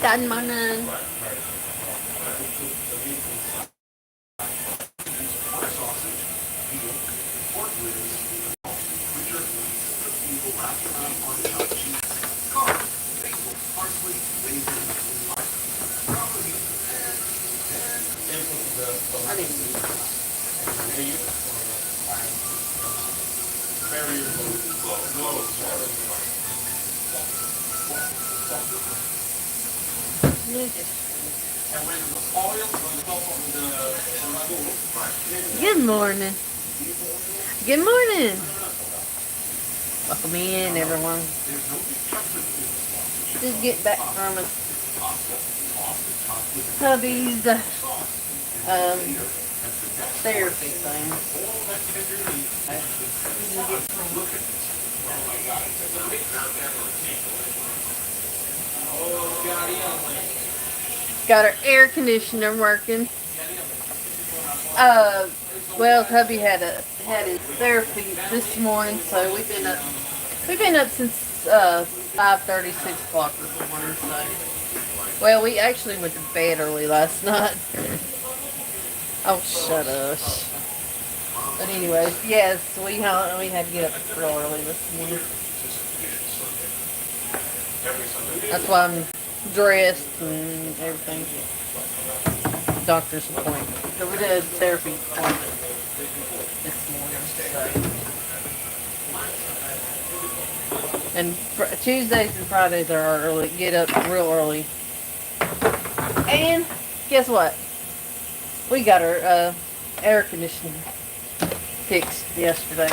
Done morning. Good morning. Good morning. Welcome in, everyone. Just get back from a hubby's therapy thing. Got our air conditioner working. Well, hubby had his therapy this morning, so we've been up since 5:30, 6 o'clock this morning. So, well, we actually went to bed early last night. Oh, shut up. But anyways, yes, we had to get up real early this morning. That's why I'm dressed and everything. Doctor's appointment. So we did a therapy appointment this morning. So. And Tuesdays and Fridays are our early. Get up real early. And guess what? We got our air conditioning fixed yesterday.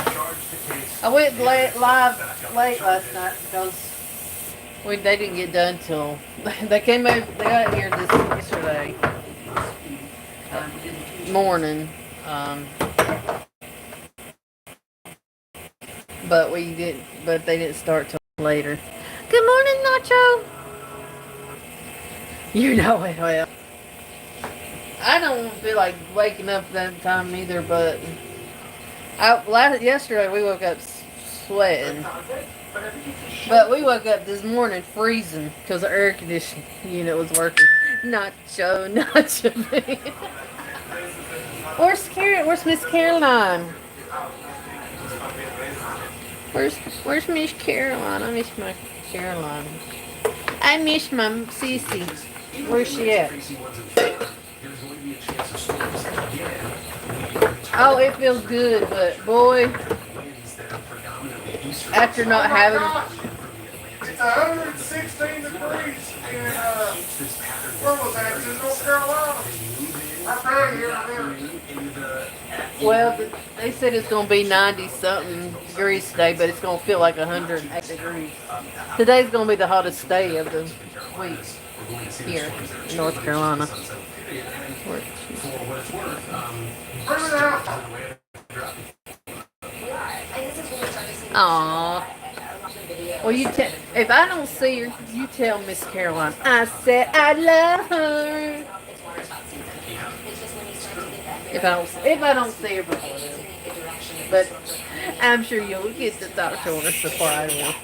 I went live late last night because they didn't get done till they came over. They got here yesterday morning, but they didn't start till later. Good morning, Nacho. You know it well. I don't feel like waking up that time either, but yesterday we woke up sweating. But we woke up this morning freezing because the air conditioning unit was working. Nacho. Where's Miss Caroline? Where's Miss Caroline? I miss my Caroline. I miss my Cece. Where's she at? Oh, it feels good, but boy, after not having... It's 116 degrees in, where was that? It's in North Carolina. Well, they said it's going to be 90-something degrees today, but it's going to feel like 108 degrees. Today's going to be the hottest day of the week here in North Carolina. Aww. Well, if I don't see her, you tell Miss Caroline. I said I love her. If I don't see her before then. But I'm sure you'll get to talk to her before I will.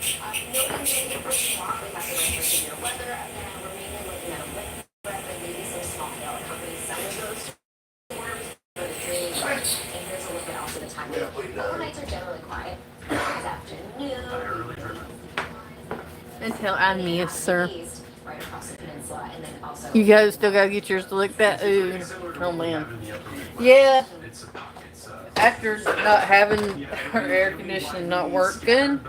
Until I miss her. You guys still gotta get yours looked at. Ooh, oh man. Yeah. After not having her air conditioning not working,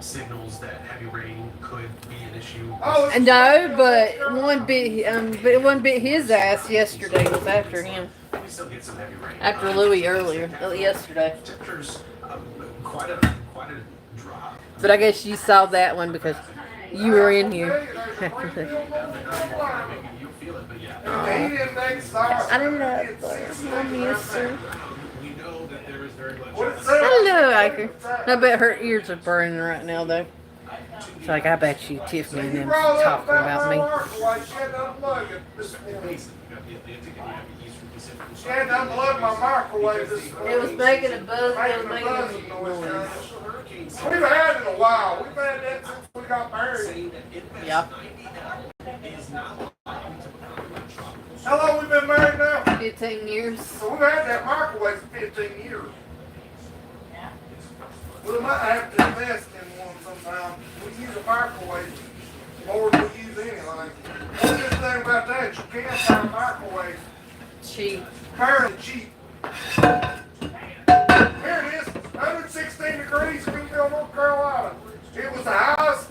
signals that heavy rain could be an issue. No, but it one bit his ass yesterday. It was after him. We still get some heavy rain. After Louis earlier, yesterday. Temperatures quite a drop. But I guess you saw that one because you were in here. You feel it, but yeah. I didn't know. I miss her. We know that there is very much. Hello, Iker. I bet her ears are burning right now, though. It's like, I bet you Tiffany and them talking about me. She had to unplug my microwave this morning. It was making a buzz. It was making a noise. We've had it a while. We've had that since we got married. Yeah. How long we been married now? 15 years. So we've had that microwave for 15 years. We might have to invest in one sometime. We use a microwave more than we use anything. The good thing about that is you can't find microwaves Cheap. fairly cheap. Here it is, 116 degrees, Greenville, North Carolina. It was the highest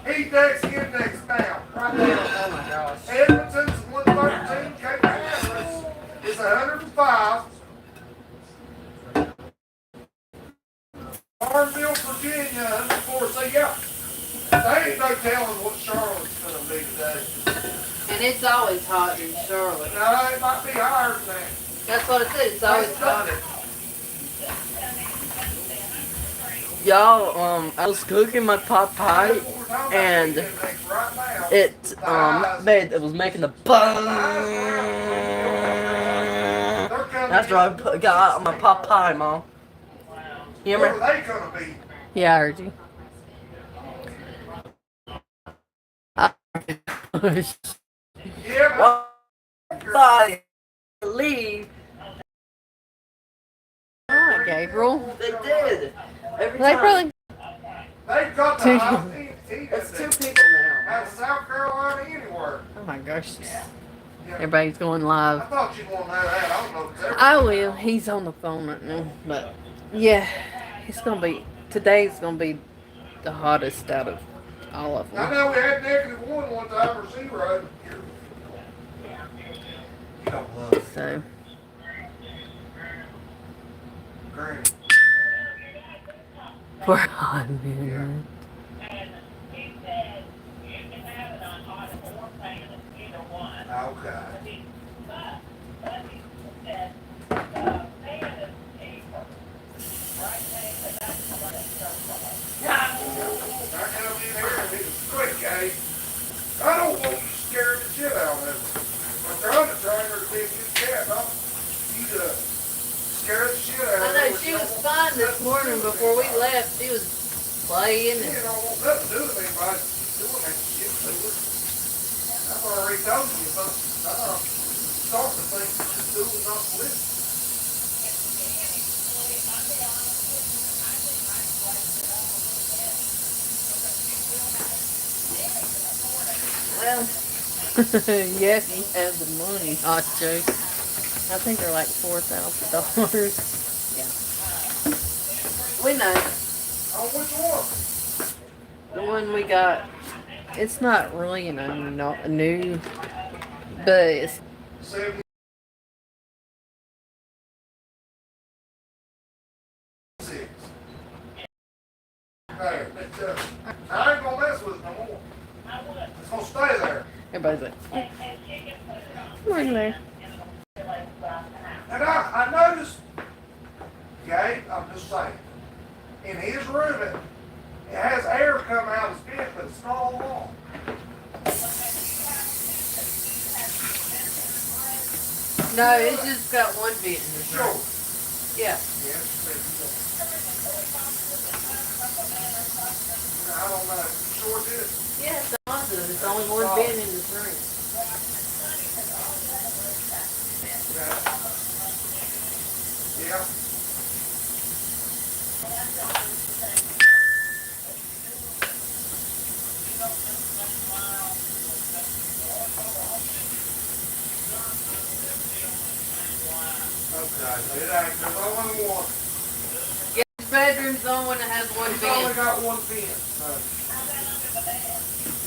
heat index now, right now. Oh my gosh. Edmonton's 113, Cape Hatteras is 105. Farmville, Virginia, 104. So yeah, they ain't no telling what Charlotte's gonna be today. And it's always hot in Charlotte. No, it might be higher than that. That's what it said. It's always hot. Y'all, I was cooking my pot pie, and it was making the buzz. After I got my pot pie, Mom. You hear me? What are they gonna be? Yeah, I heard you. Yeah, Well, I leave. Alright, Gabriel. They did. Every They time. probably. they've got the Two. highest heat It's two index people now. out of South Carolina anywhere. Oh my gosh. Yeah. Everybody's going I live. thought you'd want to know that. I don't know if it's ever. I will. He's on the phone right now. But yeah, it's gonna be. Today's gonna be the hottest out of all of I them. know we had -1 one time or 0 here. You don't love it. So Granny. for a hot minute. Okay. I come in here and it was quick, eh? I don't want you to scare the shit out of them. I'm trying to train her to be a good cat, huh? You scare the shit out of I her. know she was fine this morning before we left. She was playing She and don't want nothing to do with anybody. She's doing that shit to her. That's what I already told you, but start to think she's doing not living. well, yes, you have the money, hot joke. I think they're like $4,000. Yeah, we know. Oh, which one? The one we got, it's not really not new, but it's 76. There, I ain't gonna mess with it no more. It's gonna stay there. everybody's like, we're in there. And I noticed, okay, I'm just saying, in his room, it has air come out his vent, but it's not all along. No, it's just got one bit in the Sure. Yeah. Yes, I don't know. Sure did. Yeah, it's awesome. It's only one bin in this room. Yeah. Okay, it ain't, there's only one. Get his bed bedroom's the only one that has one He's only vent. got one vent, so.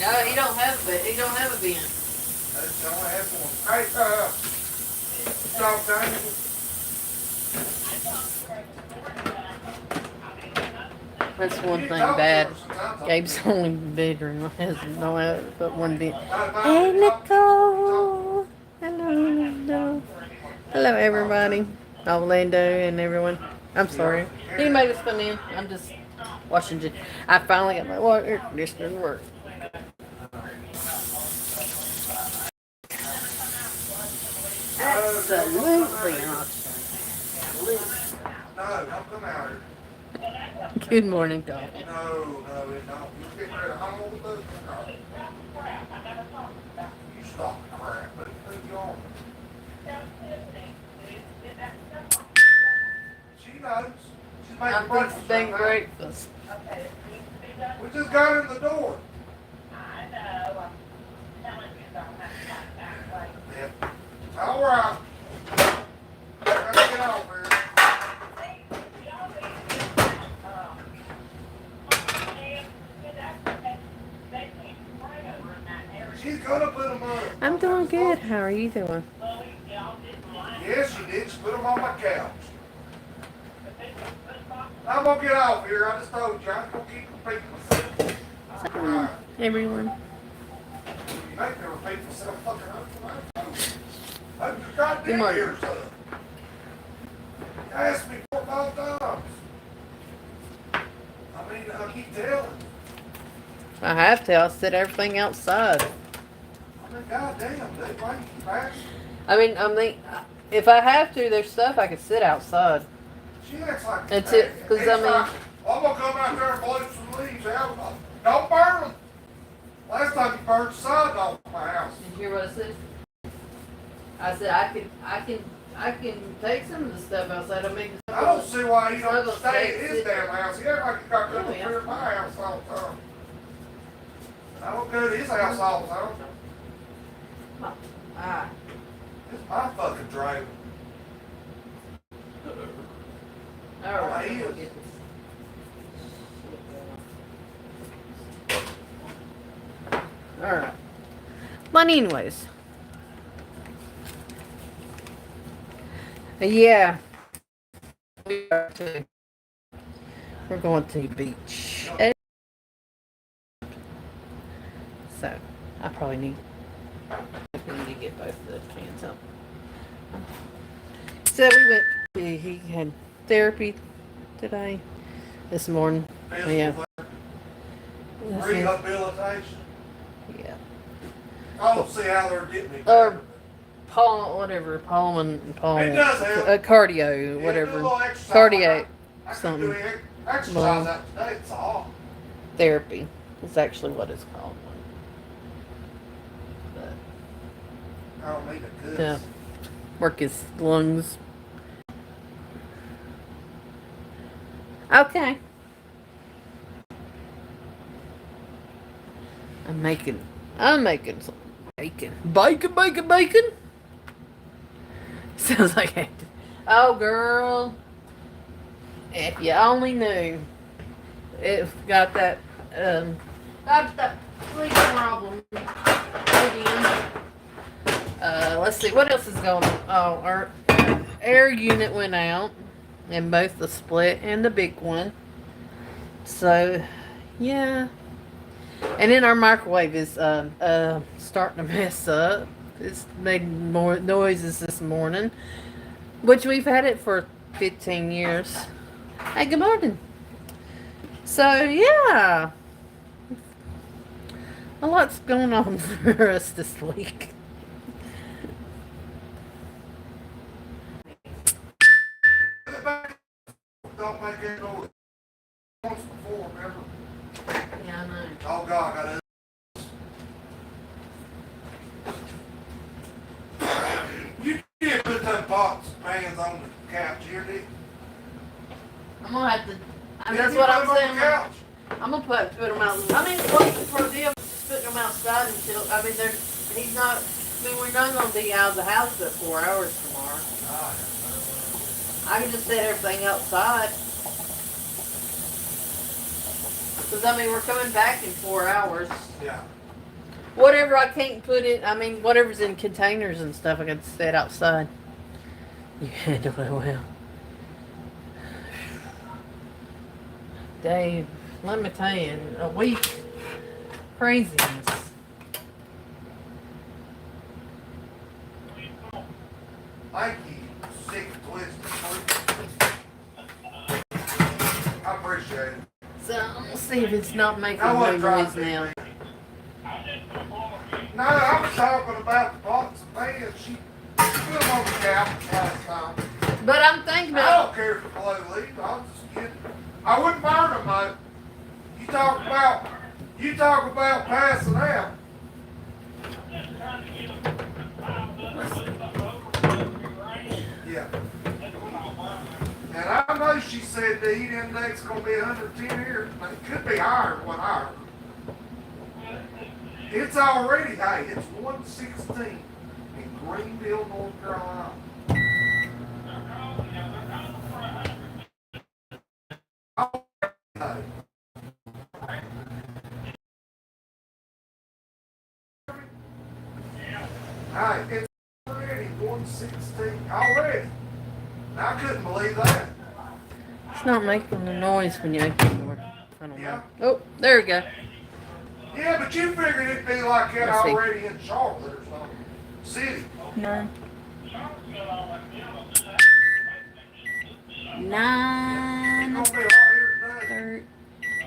No, he don't have a vent. He don't have a vent. He only has one. Hey, Dog Daniel. That's one You thing talk to bad. her sometimes. Gabe's only bedroom has no have but one vent. Bye-bye. Hey, Nicole. Hello. Hello, everybody. Orlando and everyone. I'm sorry. He made us come in. I'm just watching. I finally got my water conditioner to work. Absolutely awesome. No, don't come out here. Good morning, dog. No, it don't. You get rid of home with those. No. You stop the crap. Put you on. She knows. She's making I'm breakfast fixing right now. breakfast. We just got in the door. Yeah. All right. Gotta get off here. She's gonna put them on. I'm doing good. How are you doing? Yes, she did. She put them on my couch. I'm gonna get off here. I just told you. I'm gonna keep repeating myself. All right. Everyone. You make me repeat myself fucking up. I'm goddamn Good morning. ears up. You asked me 4 or 5 times. I mean, I keep telling. I have to. I'll set everything outside. I mean, goddamn, dude. Why you keep asking? I mean, if I have to, there's stuff I could sit outside. She acts like That's it, 'cause I mean- I'm gonna come out there and blow some leaves out. Don't burn them. Last time you burned the side off my house. Did you hear what I said? I said I can take some of the stuff outside. I mean, I don't see why you It's not don't gonna stay stay- at his damn house. He act like he got good Oh, yeah. here at my house all the time. I don't go to his house all the time. Ah, It's my fucking driving. all right. Oh, he is. We'll get this. All right. But anyways, yeah, we're going to the beach. So I probably need to get both of the cans up. So we went. He had therapy today, this morning. Yeah. Rehabilitation. Yeah. I don't see how they're getting it. Or Paul, whatever, Paul. It does help. Cardio, Yeah, whatever. do a little exercise. Cardio I can something. do exercise Well, out today. It's all. therapy. It's actually what it's called. But I don't need a good. to work his lungs. Okay. I'm making some bacon. Bacon. Sounds like I oh girl. If you only knew. It got that sleep problem again. Let's see, what else is going on? Oh, our air unit went out in both the split and the big one. So, yeah. And then our microwave is starting to mess up. It's made more noises this morning, which we've had it for 15 years. Hey, good morning. So, yeah. A lot's going on for us this week. Don't make any noise. Once before, remember? Yeah, I know. Oh God, I got You can't put them pots and pans on the couch here, Dick. I'm gonna have to. Did That's you what put I'm them on saying. the couch? I'm gonna put them out. I mean, what's the deal putting them outside until? I mean, he's not. I mean, we're not gonna be out of the house but 4 hours tomorrow. Ah, I can just set everything outside. Because, I mean, we're coming back in 4 hours. Yeah. Whatever I can't put it, I mean, whatever's in containers and stuff, I can set outside. You handle it well. Dave, let me tell you, a week, craziness. Thank you, sick twisted. I appreciate it. So, I'm gonna see if it's not making I no wasn't trying noise to be now. mean. No, I was talking about the pots and pans. She put them on the couch last time. But I'm thinking I about, don't care if the blow leaves. I was just kidding. I wouldn't burn them though. You talk about passing out. Yeah. And I know she said the heat index is going to be 110 here. It could be higher than what I heard. It's already, hey, it's 116 in Greenville, North Carolina. Hey, it's already 116 already. I couldn't believe that. it's not making the noise when you open the door. I don't Yeah. know. Oh, there we go. Yeah, but you figured it'd be like that Let's see. already in Charlotte or something. City. Nine. It's Nine. gonna be hot here today.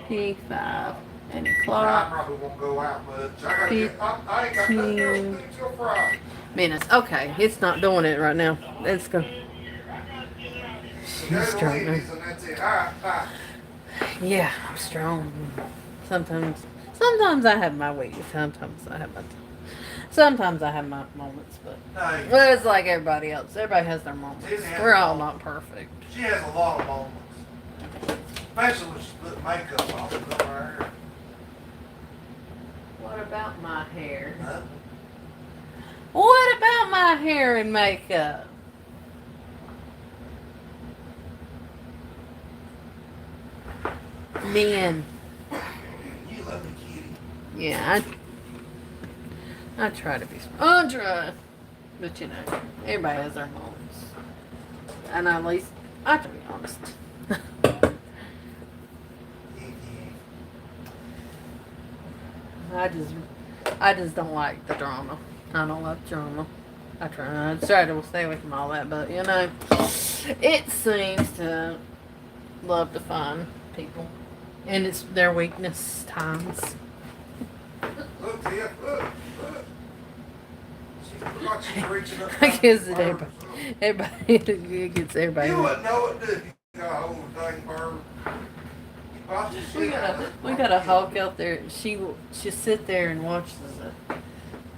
35. And I o'clock. probably won't go out much. I ain't got nothing else to do till Friday. Minutes. Okay, it's not doing it right now. Let's go. So She's go to strong. Wendy's and that's it. All right, bye. Yeah, I'm strong. Sometimes I have my weeks. Sometimes I have my moments, but Hey, well, it's like everybody else. Everybody has their moments. Tiffany has We're all moments. not perfect. she has a lot of moments. Especially when she put makeup on her hair. What about my hair? Huh? What about my hair and makeup? Men. You love me, kitty. Yeah, I try to be. I try, but you know, everybody has their moments, and at least I try to be honest. I just don't like the drama. I don't like drama. I try to stay away from all that, but you know, it seems to love to find people, and it's their weakness times. Look, Tiff, look. She looks like she's reaching up. I guess it bird or everybody it gets everybody. something. You wouldn't know it, do you? You got a whole dang bird. Watch the We shit out of got it. a hawk out there. She sit there and watches it,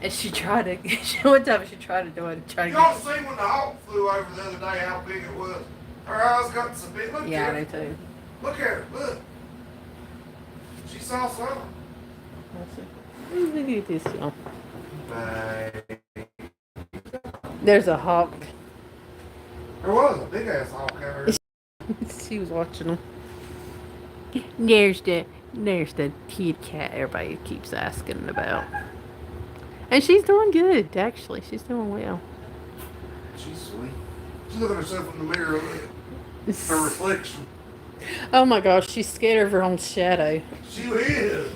and she tried to. One time she tried to do it. Try to Y'all get. see when the hawk flew over the other day how big it was? Her eyes got some big. Look Yeah, at I her. do too. Look at her. Look. She saw something. Look at this, y'all. Bang. There's a hawk. There was a big ass hawk out there. She was watching them. There's the kid cat everybody keeps asking about, and she's doing good. Actually, she's doing well. She's sweet. She's looking at herself in the mirror. Look at her reflection. Oh my gosh, she's scared of her own shadow. She is.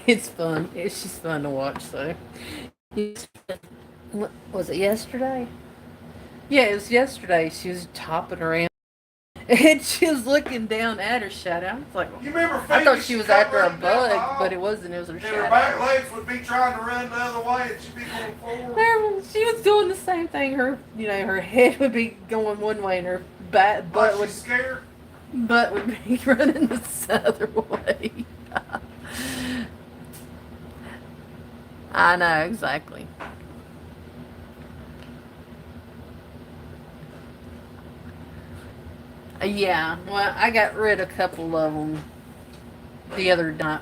It's fun. She's fun to watch, though. What, was it yesterday? Yeah, it was yesterday. She was topping around, and she was looking down at her shadow. I was like, You remember I thought Phoebe, she was come after a running down the bug, aisle, but it wasn't. It was her and her shadow. back legs would be trying to run the other way, and she'd be going forward. She was doing the same thing. Her head would be going one way, and her butt Like would she's scared. be running the other way. I know exactly. Yeah, well, I got rid of a couple of them the other night,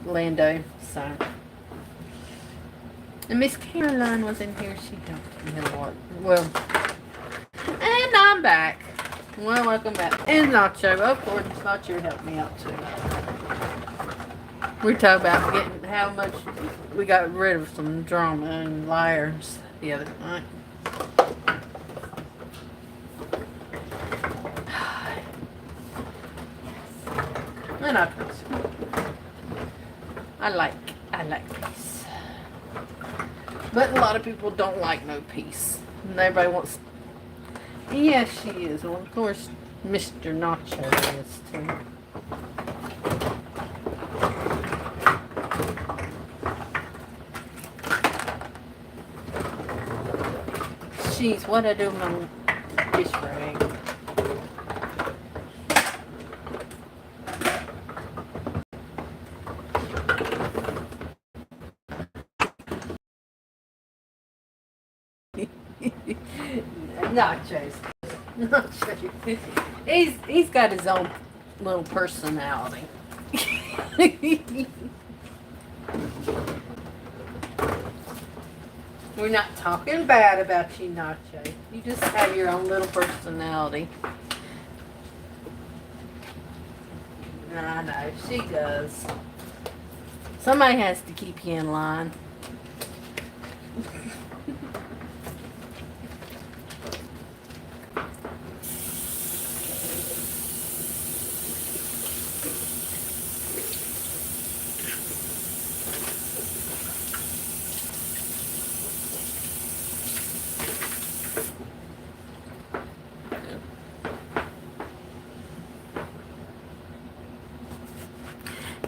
Lando. So, and Miss Caroline was in here. She helped me a lot. Well, and I'm back. Well, welcome back. And Nacho, of course, Nacho helped me out too. We talked about getting how much we got rid of some drama and liars the other night. And I like peace. But a lot of people don't like no peace. And everybody wants. Yeah, she is. Well, of course, Mr. Nacho is too. Jeez, what I do with my dish rag? Nachos. Nachos. He's got his own little personality. We're not talking bad about you, Nacho. You just have your own little personality. I know, she does. Somebody has to keep you in line.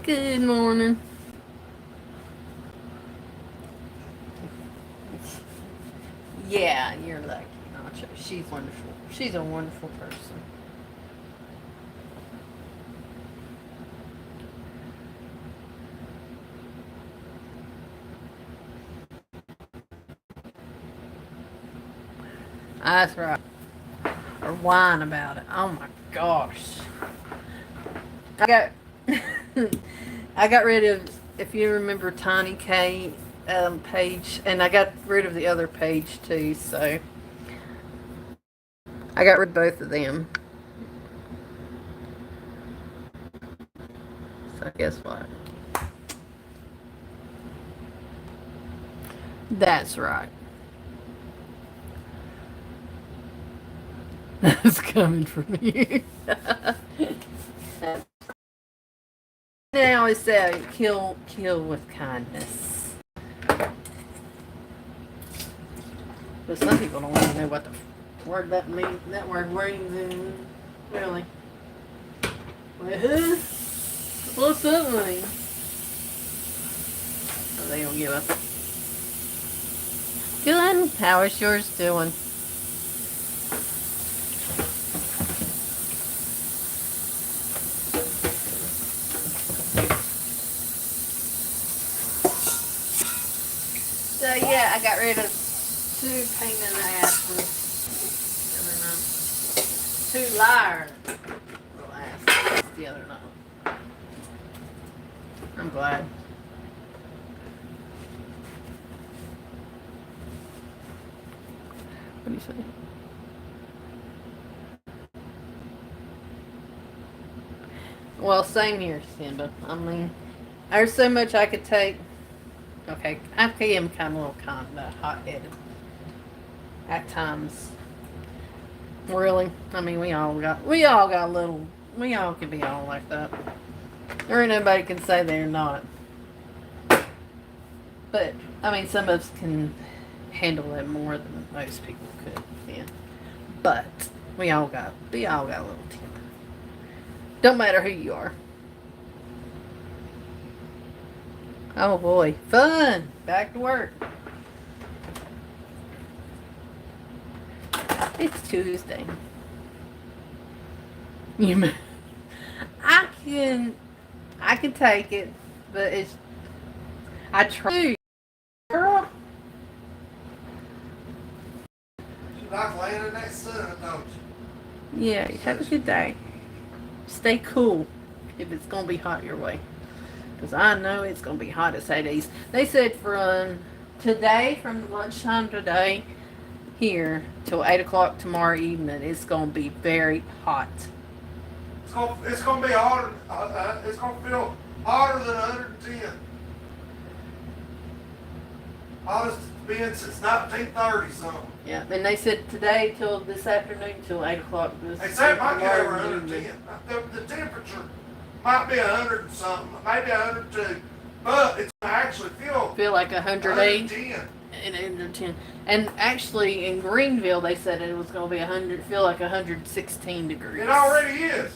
Good morning. Yeah, you're lucky, Nacho. She's wonderful. She's a wonderful person. That's right. Or whine about it. Oh my gosh. I got I got rid of, if you remember, Tiny K page, and I got rid of the other page too, so I got rid of both of them. So guess what? That's right. That's coming from you. They always say, kill with kindness. But some people don't even know what the word that means. That word means in, really. Well, what's that mean? Oh, they don't give up. Good. How is yours doing? So yeah, I got rid of 2 pain in the ass ones. 2 liars. The other night. I'm glad. What do you say? Well, same here, Simba. I mean, there's so much I could take. Okay, I am kind of hot-headed at times. Really, I mean, we all got a little. We all can be all like that. There ain't nobody can say they're not. But I mean, some of us can handle it more than most people could. Yeah, but we all got a little temper. Don't matter who you are. Oh boy, fun! Back to work. It's Tuesday. I can take it, but I try. Girl. You like laying in that sun, don't you? Yeah, have a good day. Stay cool if it's gonna be hot your way. Because I know it's going to be hot as Hades. They said from today, from lunchtime today, here, till 8 o'clock tomorrow evening, it's going to be very hot. It's gonna be hotter. It's gonna feel Hotter than 110. Hottest it's been since 1930 something. Yeah, and they said today till this afternoon till 8 o'clock. They say it might get over 110. The temperature might be 100 and something, maybe 102, but it's gonna actually Feel like 108 110. and 110. And actually in Greenville they said it was going to be 100. Feel like 116 degrees. It already is.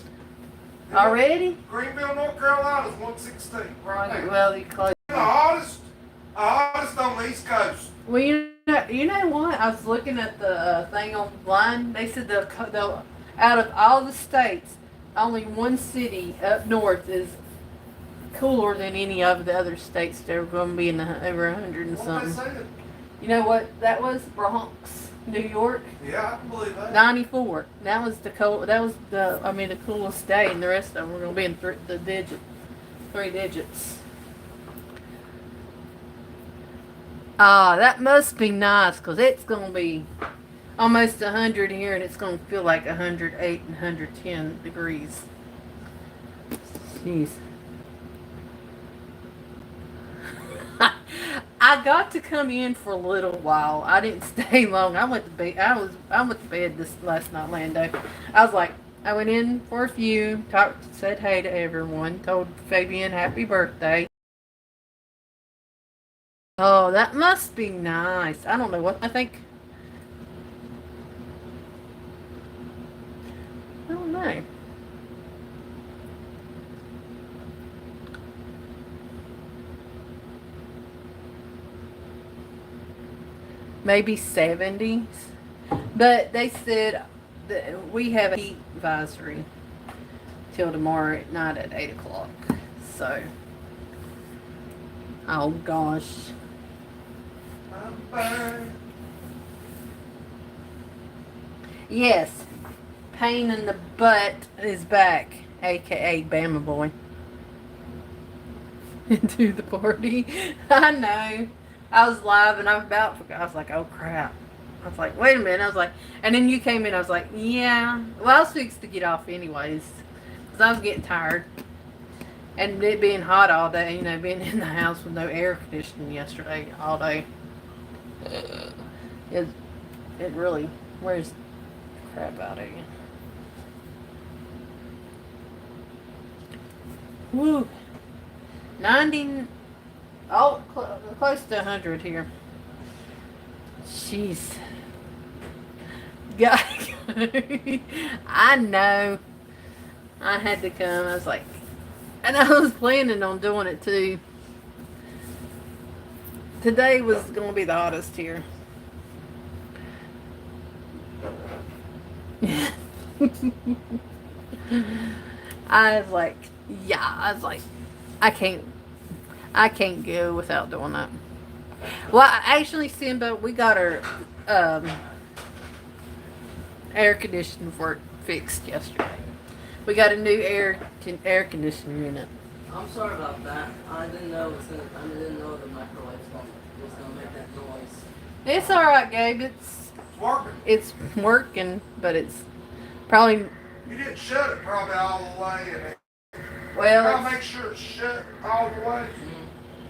Already? Greenville, North Carolina is 116 right now. Well, you close. The hottest on the East Coast. Well, you know what? I was looking at the thing online. They said they'll out of all the states, only one city up north is cooler than any of the other states. They're going to be in the over 100 and What something. they said? You know what that was? Bronx, New York, Yeah, I can believe that. 94. That was the coolest day, and the rest of them were going to be in three digits. Ah, that must be nice because it's going to be almost 100 here, and it's going to feel like 108 and 110 degrees. Jeez. I got to come in for a little while. I didn't stay long. I went to bed. I went to bed this last night, Lando. I went in for a few, said hey to everyone, told Fabian happy birthday. Oh, that must be nice. I don't know what I think. I don't know. Maybe 70s. But they said that we have a heat advisory till tomorrow at night at 8 o'clock. So, oh gosh. Yes, pain in the butt is back, aka Bama Boy. To the party. I know. I was live and I was like, oh crap. I was like, wait a minute. I was like, and then you came in. I was like, yeah. Well, I was fixed to get off anyways, because I was getting tired. And it being hot all day, you know, being in the house with no air conditioning yesterday all day. It really wears the crap out of you. Woo. 90, close to 100 here. Jeez. God. I know. I had to come. I was like, and I was planning on doing it too. Today was going to be the hottest here. I was like, I can't go without doing that. Well, actually, Simba, we got our air conditioning fixed yesterday. We got a new air conditioning unit. I'm sorry about that. I didn't know the microwave was gonna make that noise. It's all right, Gabe. It's working, but it's probably. You didn't shut it probably all the way. Well, Gotta make sure it's shut all the way.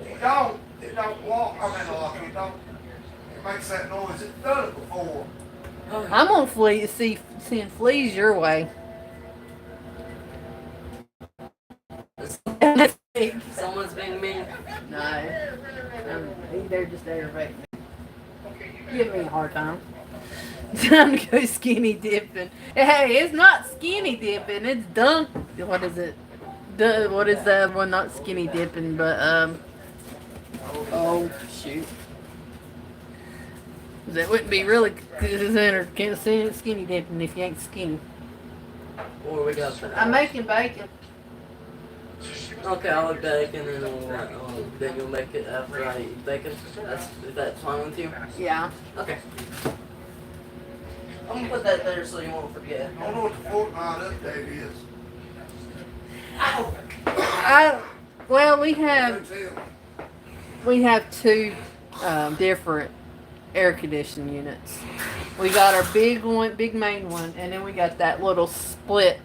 If you don't, it don't lock. It don't. It makes that noise. It's done it before. I'm gonna send fleas your way. Someone's being mean. No, they're just aggravating me. Give me a hard time. Time to go skinny dipping. Hey, it's not skinny dipping. It's dunk. What is it? What is that one? Not skinny dipping, but oh shoot. That wouldn't be really considered skinny dipping if you ain't skinny. Or we got that. I'm making bacon. Okay, I'll have bacon and then you'll make it after I eat bacon. Is that fine with you? Yeah. Okay. I'm gonna put that there so you won't forget. I don't know what the fortnight update is. Well, we have two different air conditioning units. We got our big main one, and then we got that little split.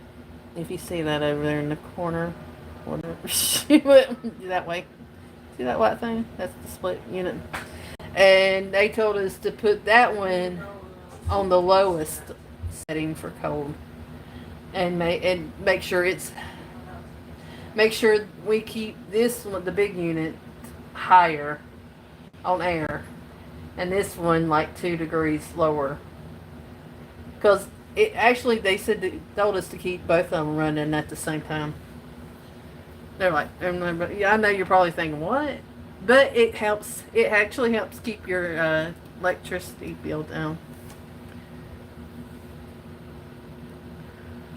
If you see that over there in the corner, whatever. She went that way. See that white thing? That's the split unit. And they told us to put that one on the lowest setting for cold, and make sure we keep this one, the big unit, higher on air, and this one like 2 degrees lower. Because it actually, they told us to keep both of them running at the same time. They're like, yeah, I know you're probably thinking what, but it helps. It actually helps keep your electricity bill down.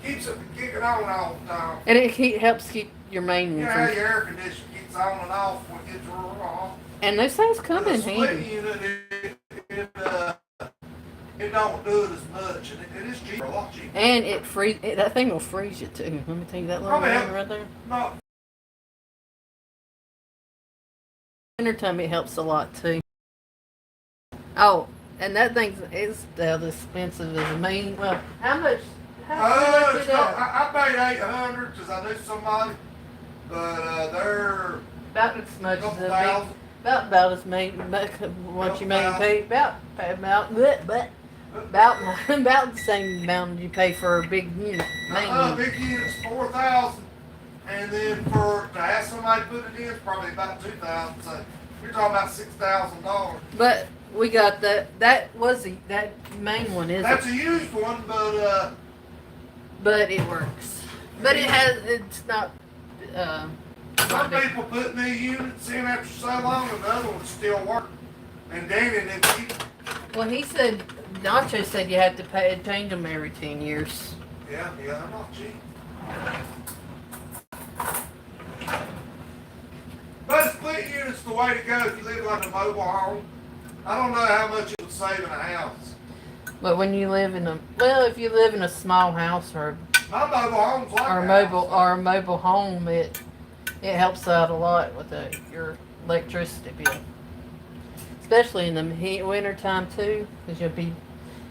Keeps it kicking on all the time. And it helps keep your main one. You know how your air conditioner gets on and off when it gets real off. And those things come in split handy. unit, it don't do it as much, and it is cheaper, a lot cheaper. And that thing will freeze you too. Let me tell you that little thing right there. No. Wintertime it helps a lot too. Oh, and that thing is as expensive as a main. Well, how much? I paid $800 because I knew somebody, but they're about as much as $2,000. about as much what you may pay about the same amount you pay for a big unit. Big unit's $4,000, and then to have somebody put it in, it's probably about $2,000. So you're talking about $6,000. But we got that. That main one is. That's a used one, but it works. But it's not. Some people put new units in after so long, and the other ones still work. And Danny didn't keep. Well, he said, Nacho said you have to change them every 10 years. Yeah, they're not cheap. But split unit's the way to go if you live like a mobile home. I don't know how much it would save in a house. But when you live if you live in a small house or my mobile home's like a mobile home, it helps out a lot with your electricity bill, especially in the winter time too, because you'll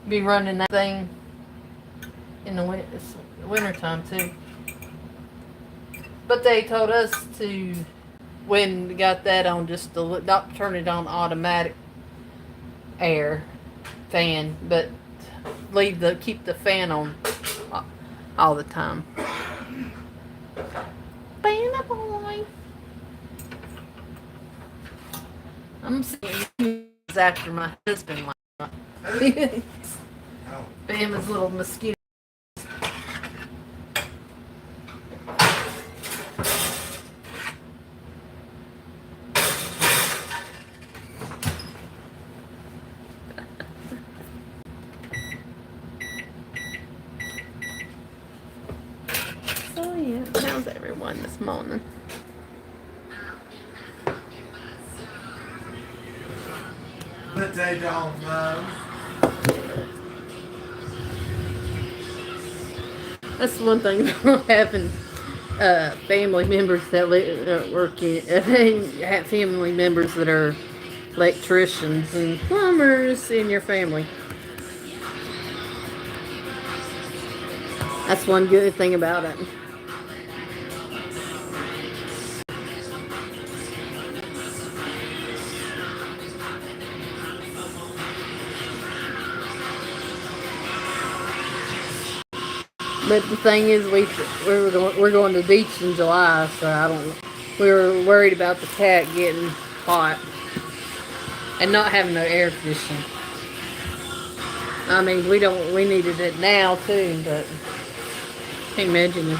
be running that thing in the winter time too. But they told us to, when we got that on, just to not turn it on automatic air fan, but keep the fan on all the time. Banana boy. I'm saying after my husband like Bama's little mosquito. So yeah, how's everyone this morning? But they don't know. That's one thing about having family members that work have family members that are electricians and plumbers in your family. That's one good thing about it. But the thing is, we're going to the beach in July, so we were worried about the cat getting hot and not having no air conditioning. I mean, we needed it now too, but can't imagine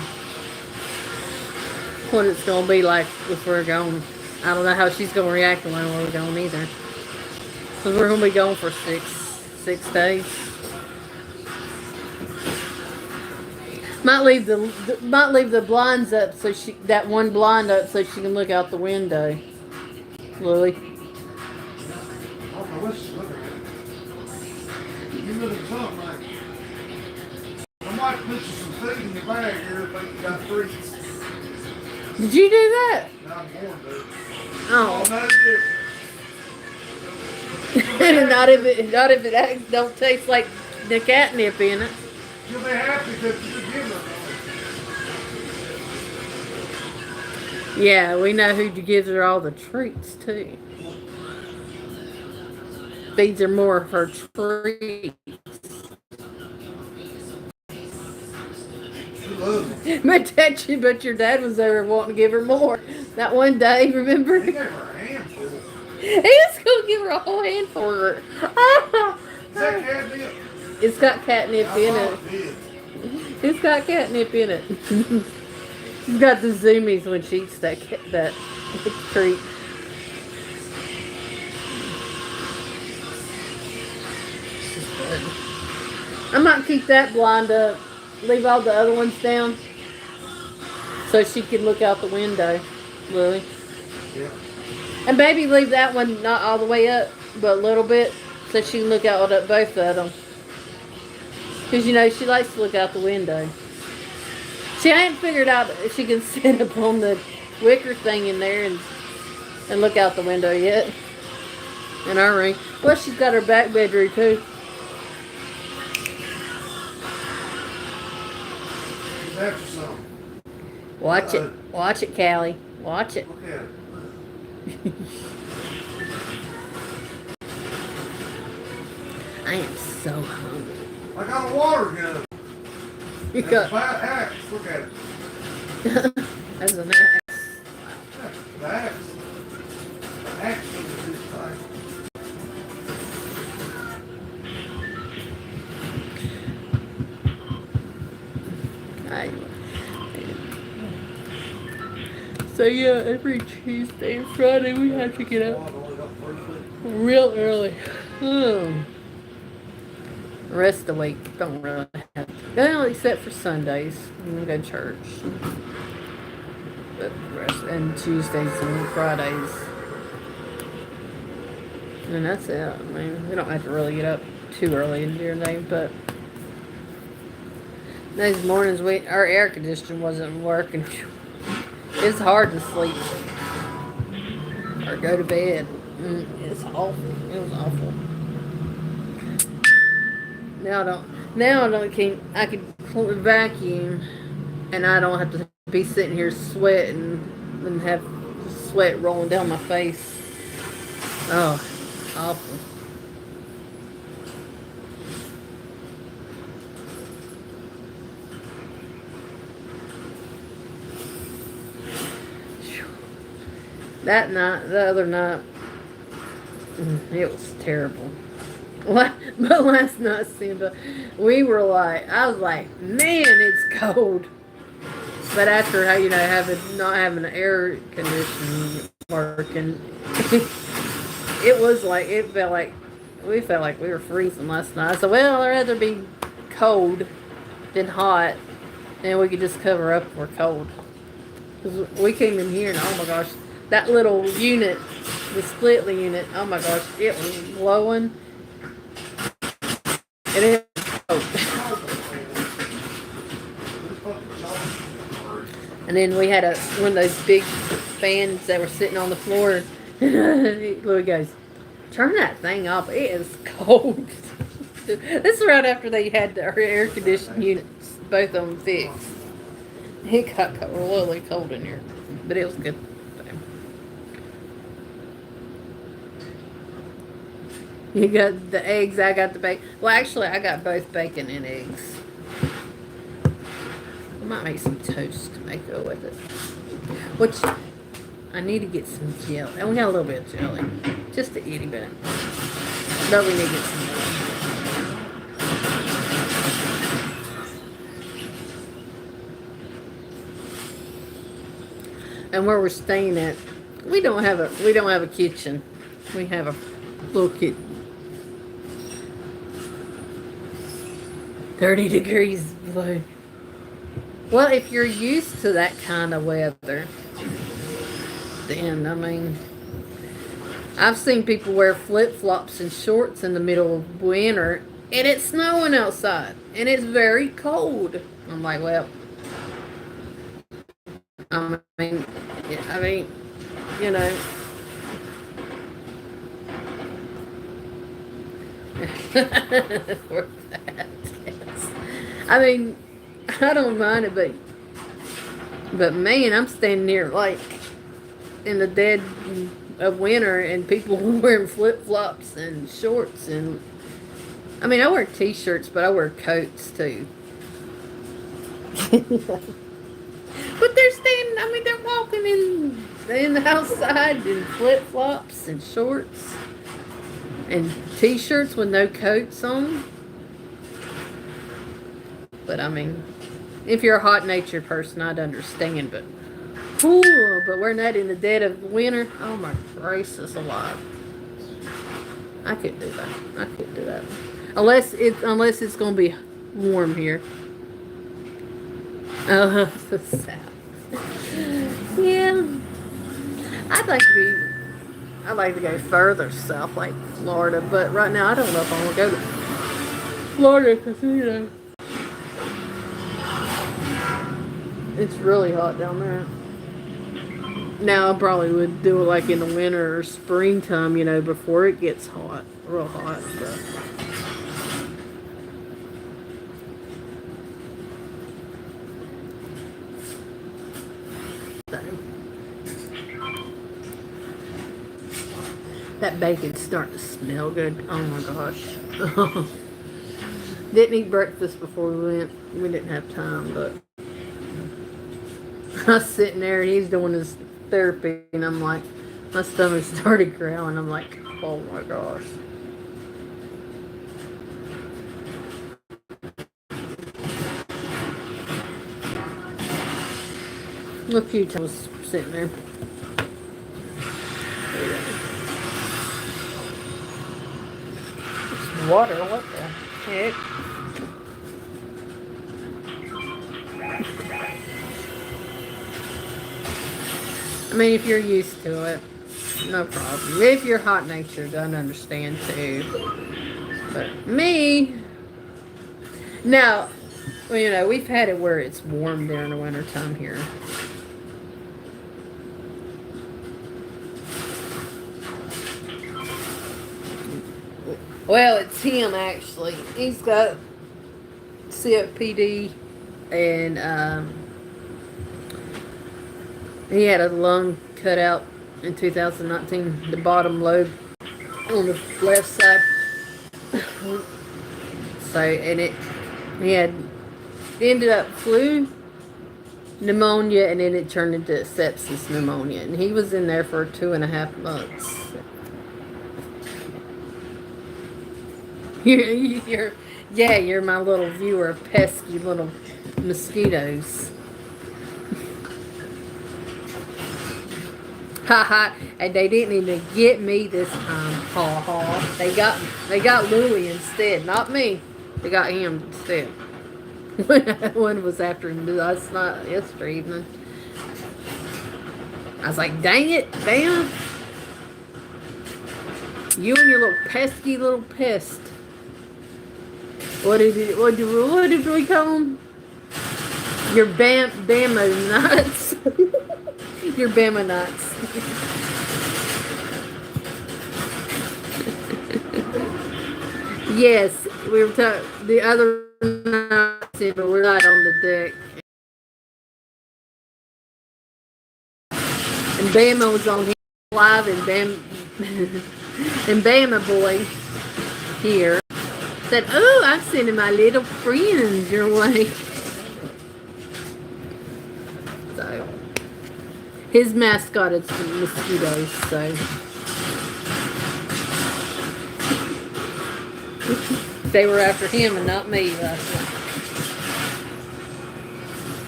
what it's gonna be like if we're gone. I don't know how she's gonna react when we're gone either, because we're gonna be gone for six days. Might leave the blinds up that one blind up so she can look out the window. Lily. I don't know what she's looking at. You looking at something like, I might put you some food in your bag here, but you got treats. Did you do that? I'm going to. Oh. No different. not if it don't taste like the catnip in it. You'll be happy because you're giving her. Yeah, we know who gives her all the treats too. Feeds her more of her treats. She loves it. But your dad was there wanting to give her more. That one day, remember? He gave her a handful. He was gonna give her a whole handful of her. Is that catnip? It's got catnip I in thought it. it did. It's got catnip in it. She's got the zoomies when she eats that treat. I might keep that blind up. Leave all the other ones down so she can look out the window, Lily. Yeah. And maybe leave that one not all the way up, but a little bit, so she can look out at both of them. Because, you know, she likes to look out the window. She ain't figured out if she can sit up on the wicker thing in there and look out the window yet. In our room. Plus, she's got her back bedroom, too. She's after something. Watch it. Watch it, Callie. Watch it. Look at it. I am so hungry. I got a water gun. You That's got... a bad axe. Look at it. That's an axe. The axe. The axe is this thing. So yeah, every Tuesday and Friday we have to get up real early. The rest of the week don't really have to. Well, except for Sundays. We go to church. But the rest, and Tuesdays and Fridays. And that's it. I mean, we don't have to really get up too early in the day, but those mornings our air conditioner wasn't working. It's hard to sleep or go to bed. It's awful. It was awful. Now I don't I could vacuum, and I don't have to be sitting here sweating and have sweat rolling down my face. Oh, awful. That night, the other night, it was terrible. But last night, Simba, I was like, man, it's cold. But after, not having an air conditioning working, we felt like we were freezing last night. I said, well, I'd rather be cold than hot, and we could just cover up if we're cold. Because we came in here, and oh my gosh, that little unit, the split unit, oh my gosh, it was blowing. And it was cold. And then we had one of those big fans that were sitting on the floor. Louis goes, turn that thing off. It is cold. This is right after they had our air conditioning units, both of them fixed. It got really cold in here, but it was good. You got the eggs, I got the bacon. Well, actually, I got both bacon and eggs. I might make some toast to go with it. Which, I need to get some jelly. And we got a little bit of jelly. Just a itty bit. But we need to get some jelly. And where we're staying at, we don't have a kitchen. We have a little kitchen. 30 degrees below. Well, if you're used to that kind of weather, then, I mean, I've seen people wear flip-flops and shorts in the middle of winter, and it's snowing outside, and it's very cold. I'm like, well, I mean, you know. For that, yes. I mean, I don't mind it, but man, I'm standing here like in the dead of winter and people wearing flip-flops and shorts and I mean I wear t-shirts but I wear coats too. But they're standing, I mean they're walking in the outside in flip-flops and shorts and t-shirts with no coats on. But I mean, if you're a hot-natured person, I'd understand. But, but wearing that in the dead of winter, oh my gracious alive! I couldn't do that. I couldn't do that unless it's gonna be warm here. Oh, so sad. Yeah, I'd like to go further south, like Florida. But right now, I don't know if I want to go to Florida because it's really hot down there. Now I probably would do it like in the winter or springtime, before it gets hot, real hot. But. That bacon's starting to smell good. Oh my gosh. Didn't eat breakfast before we went. We didn't have time, but I was sitting there and he's doing his therapy and I'm like, my stomach started growling. I'm like, oh my gosh. A few times sitting there. It's water, what the heck? I mean, if you're used to it, no problem. If you're hot-natured, I understand too. But me, now, well, we've had it where it's warm during the wintertime here. Well, it's him actually. He's got COPD and he had a lung cut out in 2019, the bottom lobe on the left side. So, and he had ended up flu, pneumonia, and then it turned into sepsis pneumonia. And he was in there for 2.5 months. You're my little viewer of pesky little mosquitoes. Haha, and they didn't even get me this time. Ha ha. They got Louie instead, not me. They got him instead. One was after him last night, yesterday evening. I was like, dang it, Bam. You and your little pesky little pest. What did we call them? Your Bama nuts. Your Bama nuts. Yes, we were talking the other night, but we're not on the deck. And Bama was on here live, and Bama boy here said, "Oh, I'm sending my little friends your way." So his mascot is mosquitoes. So they were after him and not me last night.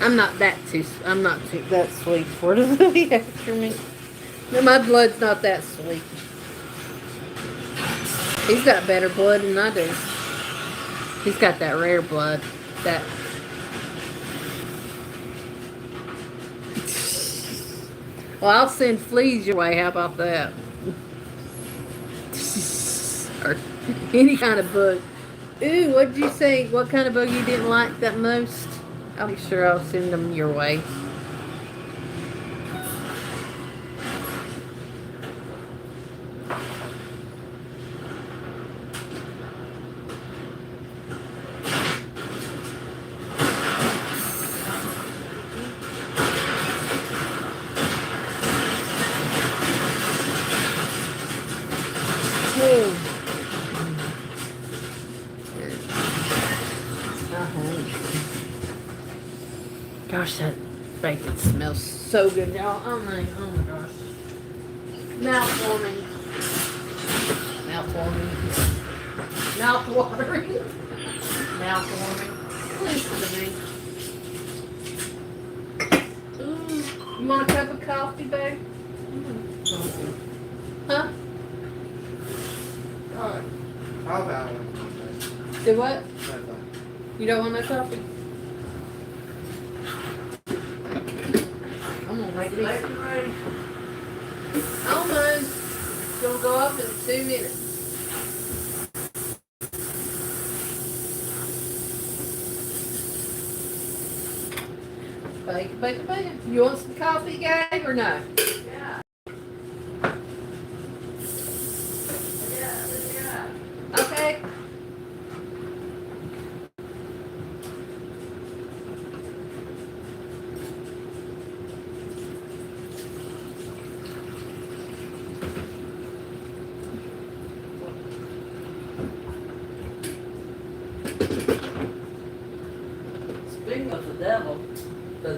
I'm not that sweet for them to be after me. No, my blood's not that sweet. He's got better blood than I do. He's got that rare blood. That. Well, I'll send fleas your way. How about that? Or any kind of bug. Ooh, what did you say? What kind of bug you didn't like that most? I'll be sure I'll send them your way. Gosh, that bacon smells so good, y'all. Oh my gosh. Mouth warming. Mouth warming. Mouth watering. Mouth warming. Listen to me. Ooh, you want a cup of coffee, babe? Huh? Alright. How about it? Do what? You don't want no coffee? I'm gonna make these. Oh man, it's gonna go up in 2 minutes. Bake, bake, bake. You want some coffee, Gabe, or no? Yeah. Okay. Speaking of the devil. The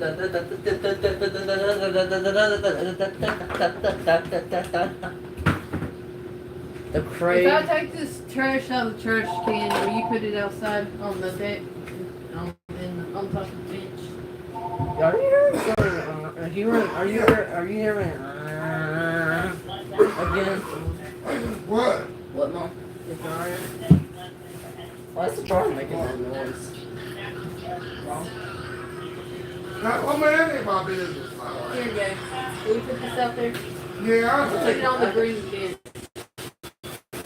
If I crane. take this trash out of the trash can, will you put it outside on the deck, on top of the bench? Are you hearing? Are you hearing? Again? What? What, Mom? The dryer? Why is the dryer making that noise? Mom? Now, let me into my business, my Here wife. you go. Will you put this out there? Yeah, I Put think. it on the green bin.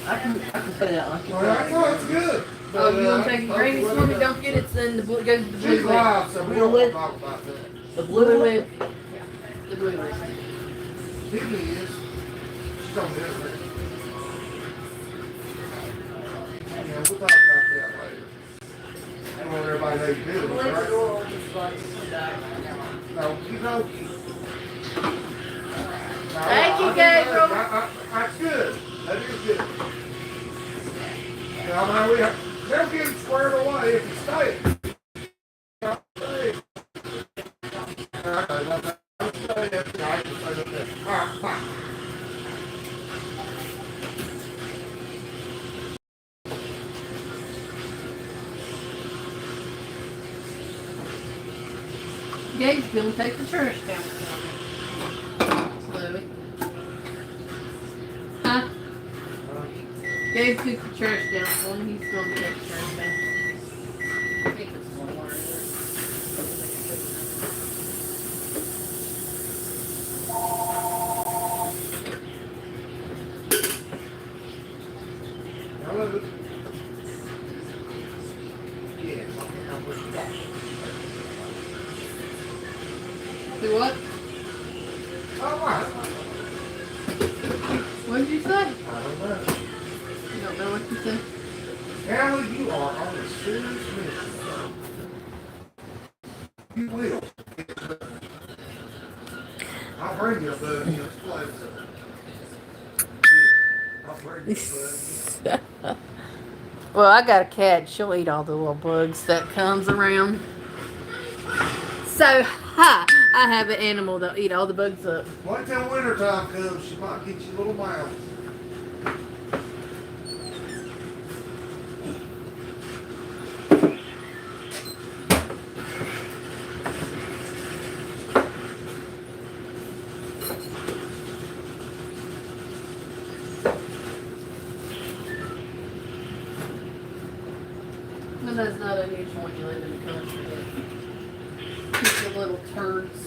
I can put it on. Well, I know it's good. Oh, you want to take a granny swimming? Don't get it, then the blue goes to the She's blue lid. live, so we don't want to talk about that. The Blue blue lid. lid. Yeah, the blue lid. Tiffany is. She's on the internet. Yeah, we'll talk about that later. I don't want everybody to know you do it, right? No, you know. Thank you, Gabriel. That's good. That is good. Yeah, I mean, they'll get it squared away if you stay. Gabe's gonna take the trash down. Slowly. Huh? Gabe took the trash down for me. He's gonna take the trash down. I think it's more water in there. Hello. Yeah, I'm with that. Do what? All right. What did you say? I don't know. You don't know what you said? Allie, you are on a serious mission. You will. I'll bring you a bug in this place. I'll bring you a bug. Well, I got a cat. She'll eat all the little bugs that comes around. So, I have an animal that'll eat all the bugs up. Wait till winter time comes, she might get you a little mouse. But that's not unusual when you live in the country. Keep the little turds.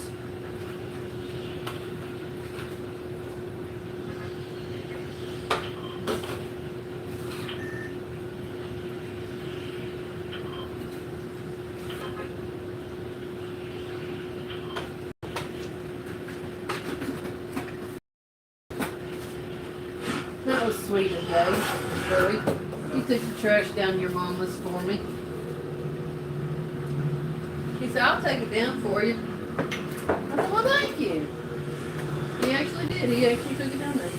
That was sweet of Dave. Really. You took the trash down your mama's for me. He said, I'll take it down for you. I said, well, thank you. He actually did. He actually took it down there.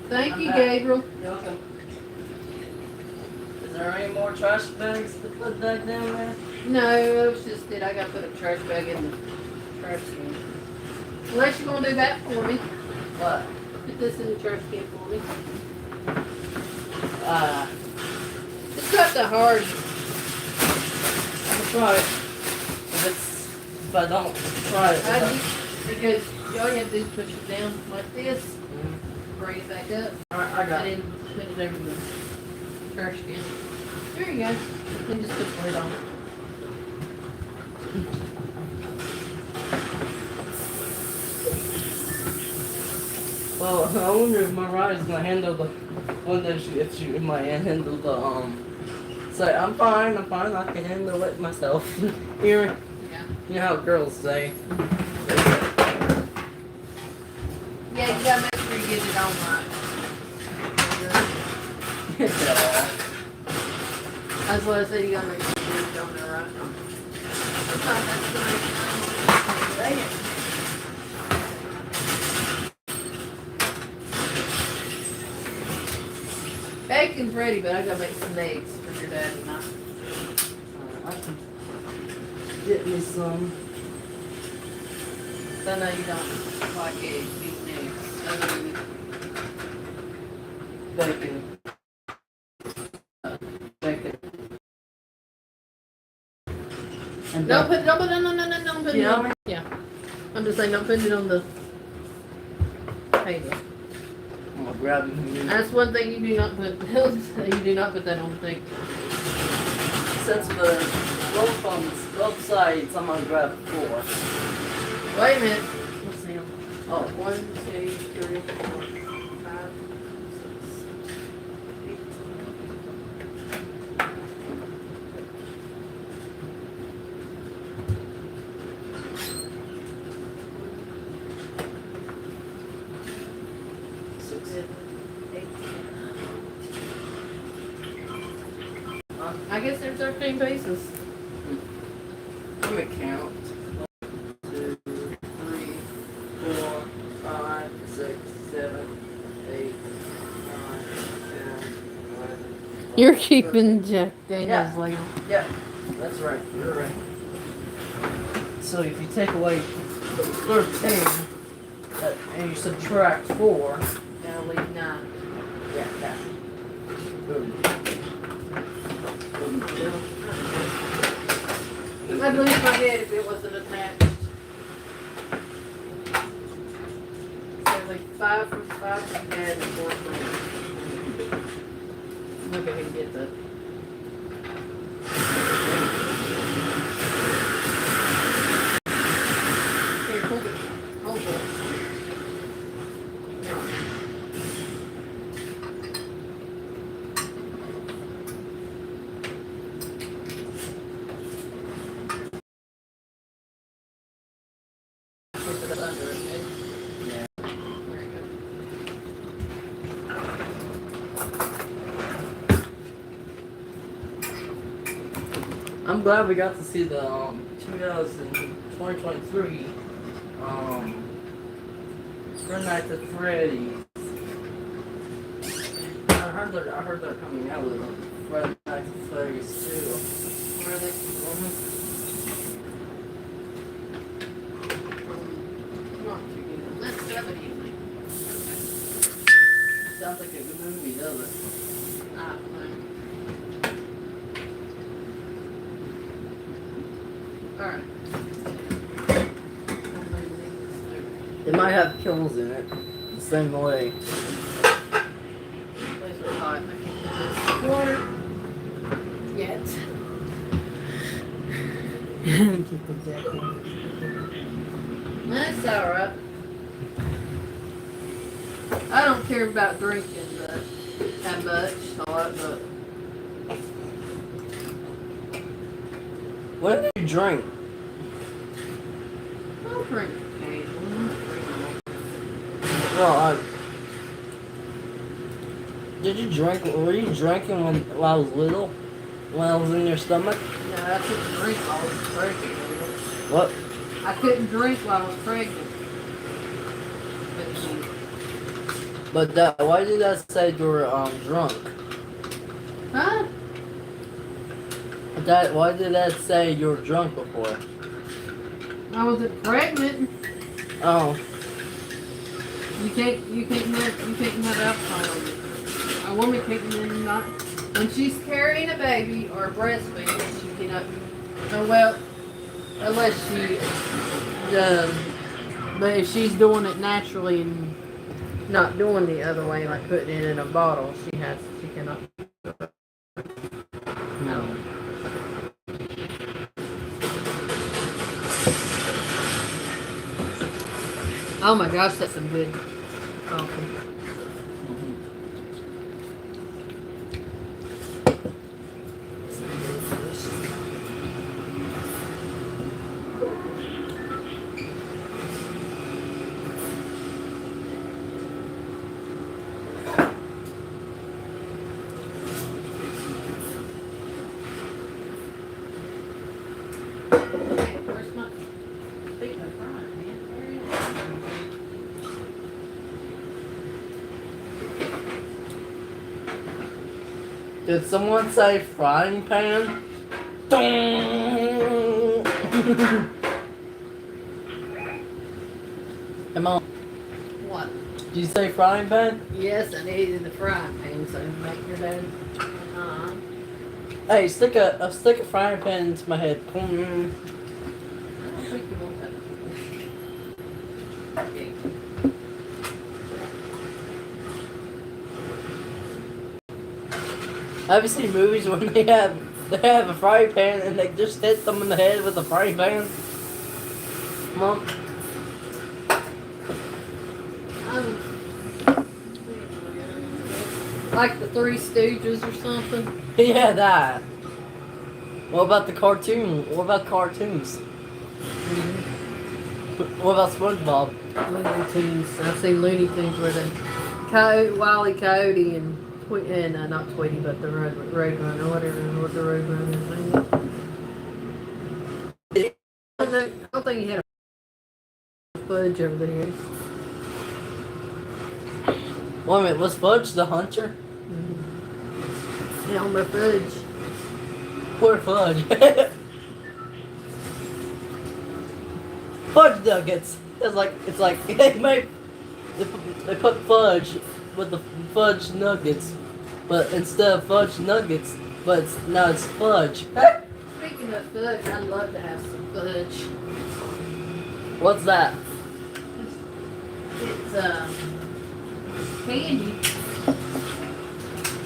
Thank I'm you, back. Gabriel. You're welcome. Is there any more trash bags to put back down there? No, it was just that I got to put a trash bag in the trash can. Unless you're going to do that for me. What? Put this in the trash can for me. It's not that hard. I'll try it. If I don't try it, Because all you have to do is push it down like this, bring it back up, Alright, I got it. and then put it over the trash can. There you go. And just put the lid on. Well, I wonder if my ride's gonna handle the window if she might handle the say I'm fine, I can handle it myself. Here, Yeah. you know how girls say. Yeah, you gotta make sure you get it on right. That's what I said, you gotta make sure you get it on there right. Sometimes that's the main thing. Bacon's ready, but I gotta make some eggs for your dad and I. I can get me some. I know you don't like eggs, eating eggs. Bacon. Bacon. And Don't put it on Yeah. Yeah. I'm just saying, don't put it on the table. I'm gonna grab it. That's one thing you do not put. You do not put that on the thing. Since the both on both sides, I'm gonna grab 4. Wait a minute. Let's see 'em. Oh, 1, 2, 3, 4, 5, 6, 7, 8. I guess there's 13 pieces. Let me count. 1, 2, 3, 4, 5, 6, 7, 8, 9, 10, 11. You're keeping Jack Daniels Yeah. later. Yeah, that's right. You're right. So if you take away 13 and you subtract 4, Now leave 9. yeah. Boom. I'd lose my head if it wasn't attached. So like 5 from Dad and 4 from me. Look at him get that. Here, hold it. Hold it. Put it under it, okay? Yeah. There you go. I'm glad we got to see the 2023 Friday Night at Freddy's. I heard they're coming out with a Friday Night at Freddy's too. Where are they? Not too good. Let's have it evening. Sounds like a good movie, does it? Ah, alright. It might have kills in it, the same way. Those are hot. I can't put this water yet. That's alright. I don't care about drinking that much, a lot, but What did you drink? I'll drink occasionally. Well, did you drink? Were you drinking when I was little? When I was in your stomach? No, I couldn't drink while I was pregnant. What? I couldn't drink while I was pregnant. But that, why did that say you were drunk? Huh? That why did that say you were drunk before? I wasn't pregnant. Oh, You can't have alcohol. A woman can't not when she's carrying a baby or breastfeeding. She cannot. Oh well, unless she does. But if she's doing it naturally and not doing the other way, like putting it in a bottle, she cannot. no. Oh my gosh, that's some good coffee. Where's my speaking of frying pan? Did someone say frying pan? Come on. What? Did you say frying pan? Yes, I needed the frying pan, so make your dad. Hey, stick a frying pan into my head. I don't think you want that. Okay. Have you seen movies when they have a frying pan and they just hit them in the head with a frying pan? Mom? Like the Three Stooges or something. Yeah, that. What about the cartoon? What about cartoons? What about SpongeBob? Looney Tunes. I've seen Looney Tunes where they Wile E. Coyote and not Tweety, but the Roadrunner, whatever what the Roadrunner's name. I don't think he had a fudge over there. Wait a minute, was Fudge the hunter? Elmer Fudge. Poor Fudge. Fudge nuggets. It's like they put fudge with the fudge nuggets, but instead of fudge nuggets, now it's fudge. Speaking of fudge, I'd love to have some fudge. What's that? It's candy.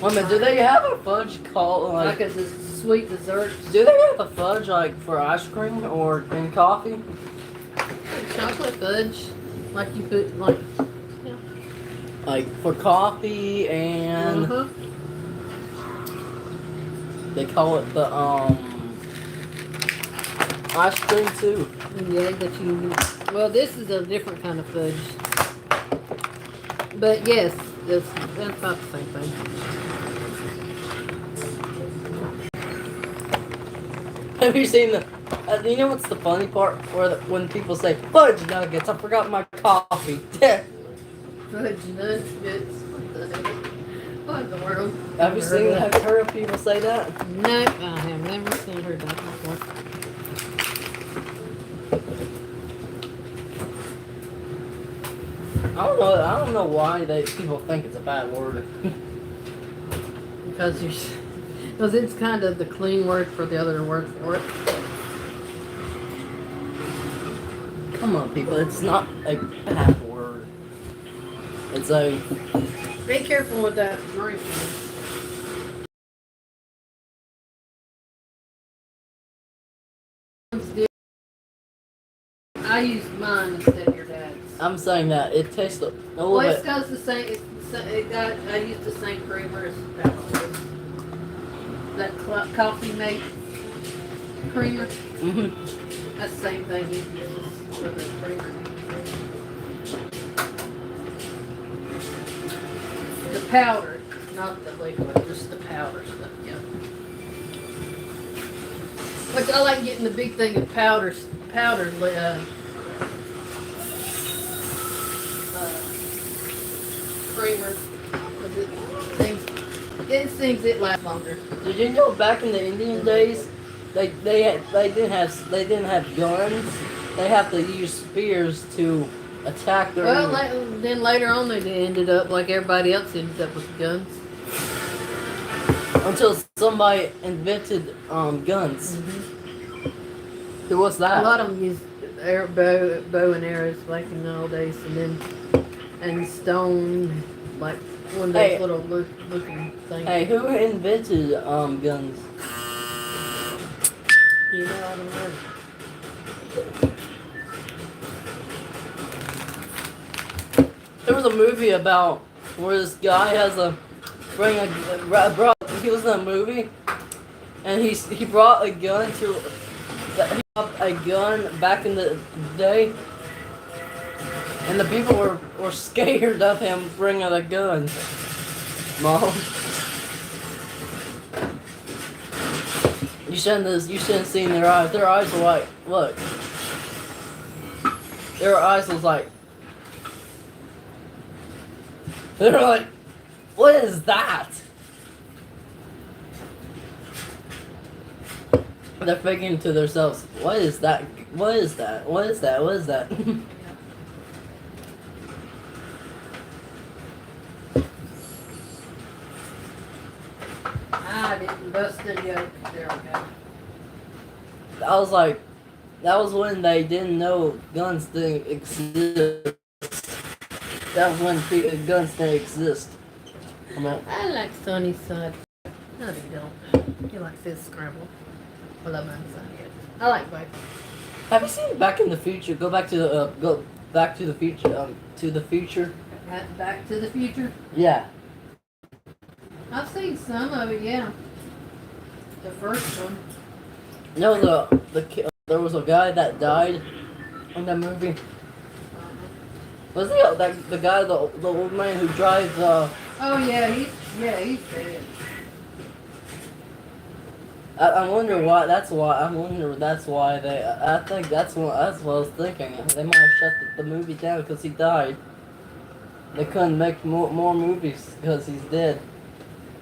Wait a minute, do they have a fudge called Like a sweet dessert. Do they have a fudge like for ice cream or in coffee? Chocolate fudge. Like you put yeah. Like for coffee and they call it the ice cream too. Yeah, that you. Well, this is a different kind of fudge. But yes, that's about the same thing. Have you seen the? You know what's the funny part? When people say fudge nuggets, I forgot my coffee. Fudge nuggets. What in the world? Have you heard of people say that? No, I have never heard that before. I don't know why people think it's a bad word. Because it's kind of the clean word for the other word for it. Come on, people, it's not a bad word. It's a. Be careful with that drink. I used mine instead of your dad's. I'm saying that it tastes a little Well, it's bit. because the same. I used the same creamer as that was. That coffee mate creamer. That's the same thing you use for the creamer. The powder, not the liquid, just the powder stuff. Yeah. Which I like getting the big thing of powdered creamer. 'Cause it seems it lasts longer. Did you know back in the Indian days, they didn't have guns. They have to use spears to attack their Well, enemy. then later on they ended up like everybody else ended up with guns. Until somebody invented guns. Who was A that? lot of them used bow and arrows back in the old days, and stone, like one of those Hey. little looking things. Hey, who invented guns? You know, I don't know. There was a movie about where this guy has he was in a movie, and he brought a gun back in the day, and the people were scared of him bringing a gun. Mom, you shouldn't have seen their eyes. Their eyes were like, look. Their eyes was like. They're like, what is that? They're thinking to themselves, what is that? What is that? What is that? What is that? I didn't bust the joke. There we go. That was when they didn't know guns didn't exist. That was when guns didn't exist. I like sunny side. No, you don't. You like this scramble. I love my side. I like both. Have you seen Back in the Future? Go back to the future. To the future. Back to the Future. Yeah. I've seen some of it. Yeah. The first one. No, there was a guy that died in that movie. Was he the guy, the old man who drives? Oh yeah, he's dead. I wonder why. That's why. I wonder that's why they. I think that's what I was thinking. They might have shut the movie down because he died. They couldn't make more movies because he's dead.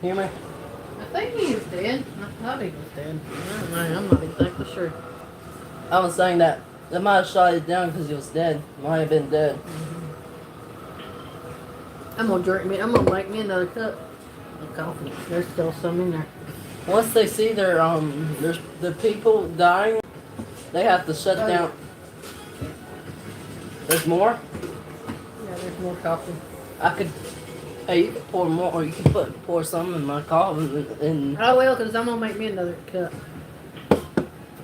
Hear me? I think he was dead. I thought he was dead. I don't know. I'm not exactly sure. I was saying that they might have shut it down because he was dead. Might have been dead. I'm gonna make me another cup of coffee. There's still some in there. Once they see there's the people dying, they have to shut down. There's more? Yeah, there's more coffee. Hey, you can pour more, or you can pour some in my coffee, and I will, because I'm gonna make me another cup.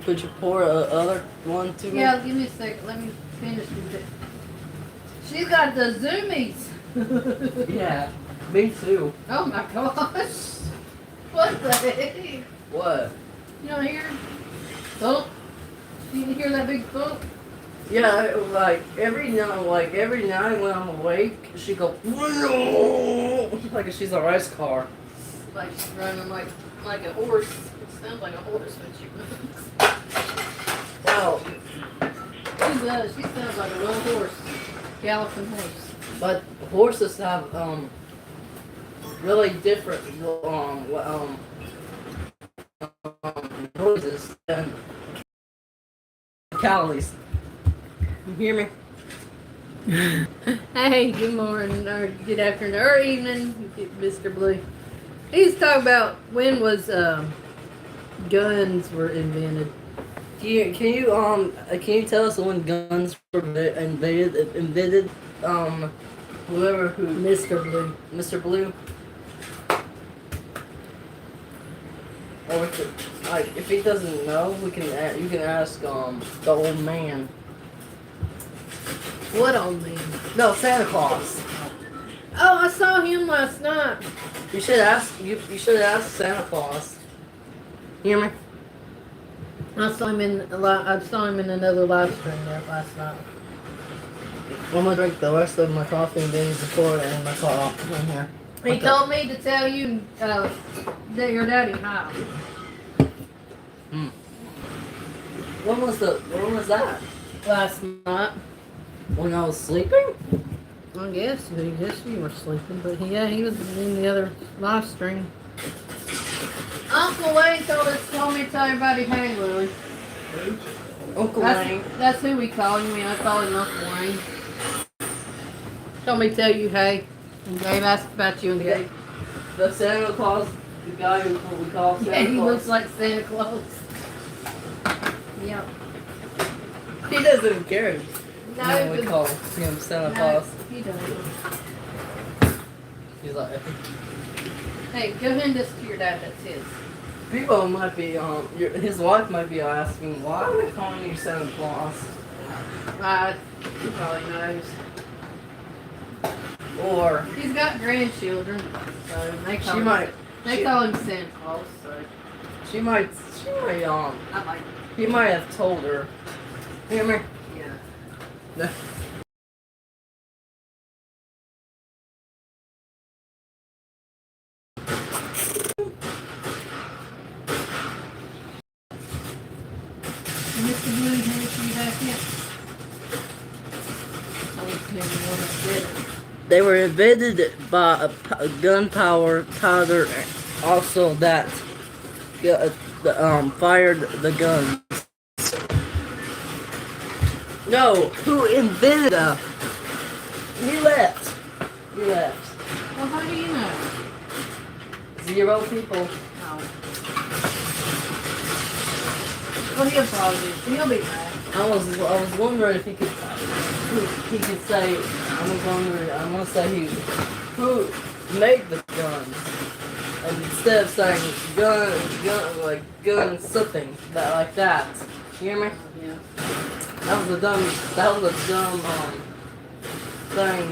could you pour a other one to me? Yeah, give me a second. Let me finish with it. She's got the zoomies. Yeah, me too. Oh my gosh. What the heck? What? You don't hear? Thump? You didn't hear that big thump? Yeah, like every night when I'm awake, she go like she's a race car. Like she's running like a horse. It sounds like a horse when she runs. Wow. She does. She sounds like a real horse. Galloping horse. But horses have really different noises than calories. You hear me? Hey, good morning, or good afternoon, or evening, Mr. Blue. He's talking about when was guns were invented. Can you tell us when guns were invented? Whoever who Mr. Blue. Mr. Blue. Or if he doesn't know, you can ask the old man. What old man? No, Santa Claus. Oh, I saw him last night. You should ask Santa Claus. Hear me? I saw him in another live stream there last night. I'm gonna drink the rest of my coffee and then pour it in my car in here. He told me to tell you that your daddy high. When was that? Last night. When I was sleeping? I guess you were sleeping, but yeah, he was in the other live stream. Uncle Wayne told me to tell everybody, hey, Lily. Uncle Wayne. That's who we call him. I call him Uncle Wayne. Told me to tell you, hey. And Dave asked about you and Gabe. The Santa Claus, the guy who we call Santa Claus. Yeah, he looks like Santa Claus. Yep. He doesn't care. No, We call him Santa Claus. He doesn't. He's like, Hey, go hand this to your dad. That's his. people might be, his wife might be asking, why are we calling you Santa Claus? He probably knows. Or He's got grandchildren, so they call him Santa Claus. So she might, I like. he might have told her. Hear me? Yeah. Mr. Blue, you be back yet? They were invented by gunpowder, also that fired the guns. No, who invented them? He left. Well, how do you know? 0 people. Oh. Well, he'll be back. I was wondering if he could say, I want to say who made the guns, and instead of saying gun something like that. You hear me? Yeah. That was a dumb thing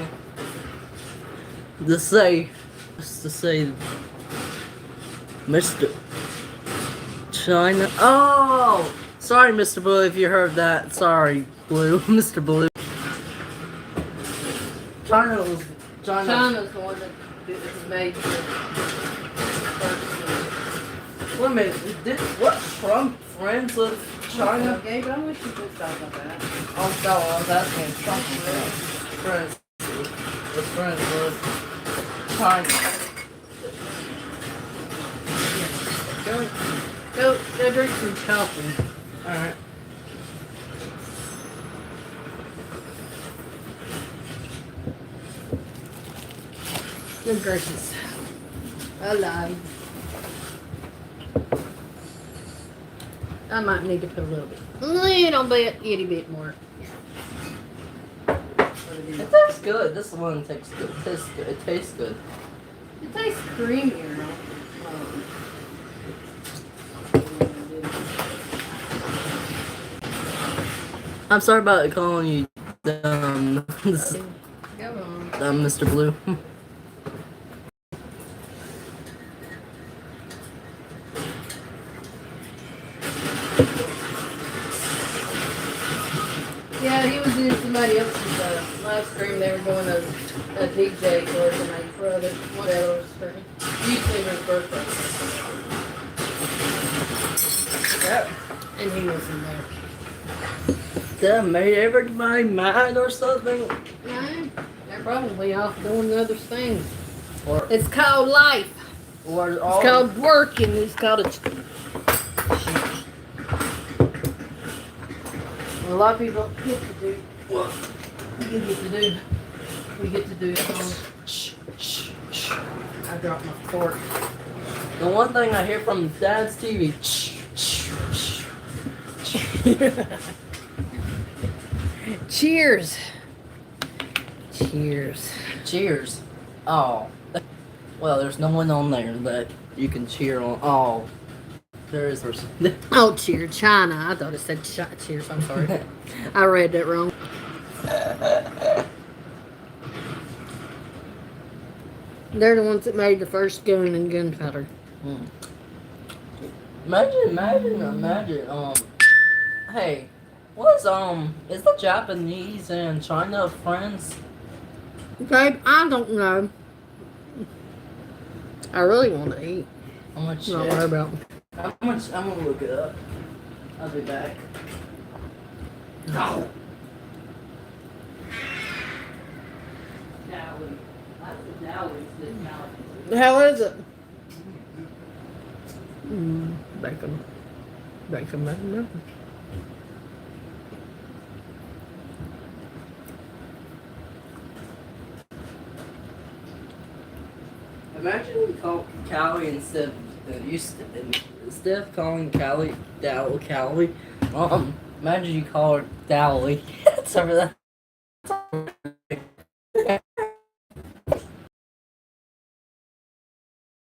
to say. Just to say, Mr. China. Oh, sorry, Mr. Blue, if you heard that. Sorry, Blue, Mr. Blue. China's the one that made the first. Wait a minute, what Trump friends with China? Okay, but I wish you could talk about that. I was asking if Trump friends with China. Go drink some coffee. Alright. Good gracious. Alive. I might need to put a itty bit more. It tastes good. This one tastes good. It tastes good. It tastes creamier. I'm sorry about calling you dumb, Go on. Mr. Blue. Yeah, he was in somebody else's live stream. They were doing a DJ coordinate for other whatever stream. YouTuber's birthday. Yep. And he was in there. That made everybody mad or something. No, they're probably off doing other things. Or It's called life. or all. It's called work, and it's called a lot of people get to do what we get to do at home. I dropped my fork. The one thing I hear from Dad's TV. Cheers. Cheers. Cheers. Oh. Well, there's no one on there that you can cheer on. Oh. There is. Oh, cheer, China. I thought it said cheers. I'm sorry. I read that wrong. They're the ones that made the first gun and gunpowder. Imagine, hey, is the Japanese and China friends? Babe, I don't know. I really want to eat. How much? Not worry about. How much? I'm gonna look it up. I'll be back. No. Cali. I said Cali instead of Cali. How is it? Bacon. Bacon, bacon, bacon. Imagine we call Cali instead instead of calling Cali Cali. Imagine you call her Dowley. It's over there.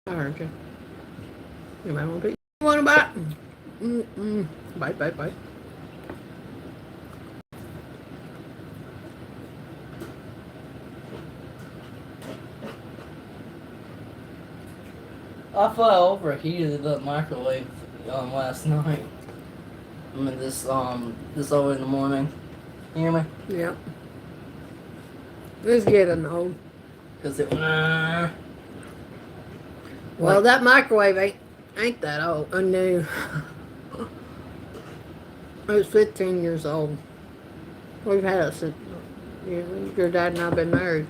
Aren't you? You might want to pick one about. Bite, bite, bite. I overheated the microwave last night. I mean this early in the morning. You hear me? Yeah. It's getting old. Cause it Well, that microwave ain't that old. New. It's 15 years old. We've had it since your dad and I've been married.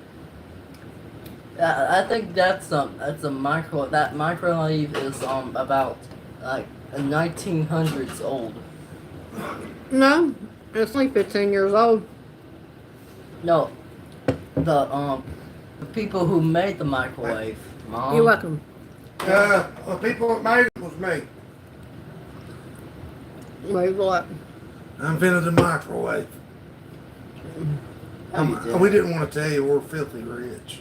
I think that's a micro. That microwave is about like 1900s old. No, it's only 15 years old. No, the people who made the microwave. Mom. You're welcome. The people that made it was me. Wait, what? I invented the microwave. How you doing? We didn't want to tell you we're filthy rich.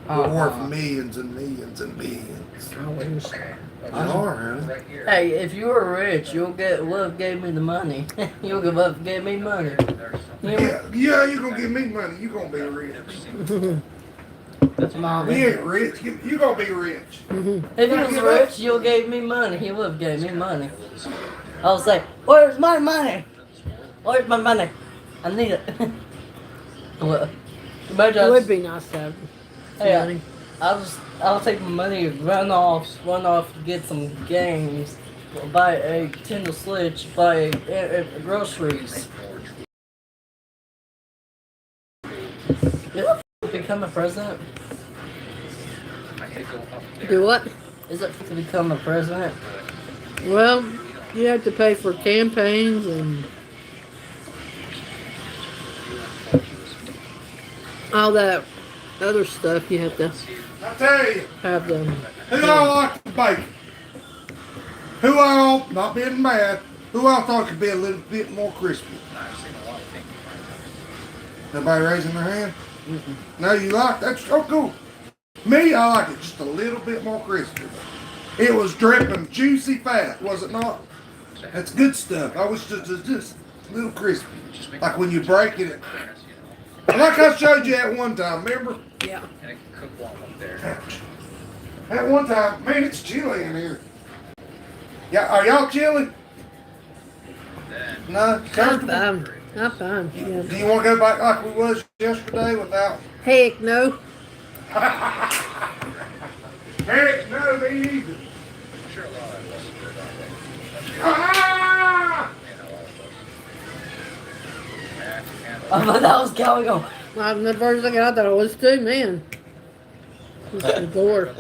We're Uh-uh. worth millions and millions and millions. I wish. You are, huh? Hey, if you were rich, you'll get love gave me the money. You'll give up give me money. You know, Yeah, you gonna give me money. You gonna be rich. that's mom. We ain't rich. You gonna be rich. If he was rich, you'll give me money. He would have gave me money. I'll say, where's my money? Where's my money? I need it. Well, imagine It would be nice to have Hey, money. I'll take my money, run off, get some games, buy a Nintendo Switch, buy groceries. Is it become a president? Do what? Is it to become a president? Well, you have to pay for campaigns and all that other stuff. You have to I tell you, have them. who all liked the bacon? Who all, not being mad, who all thought it could be a little bit more crispy? Nobody raising their hand? No, you like that's so cool. Me, I like it just a little bit more crispy. It was dripping juicy fat, was it not? That's good stuff. I was just a little crispy. Like when you break it. Like I showed you at one time, remember? Yeah. Ouch. At one time, man, it's chilly in here. Yeah, are y'all chilly? No? I'm fine. I'm fine. Yeah. Do you want to go back like we was yesterday without? Heck no. Heck, no, me either. Ah! I thought that was going on. The first thing I thought it was too, man. It's the door.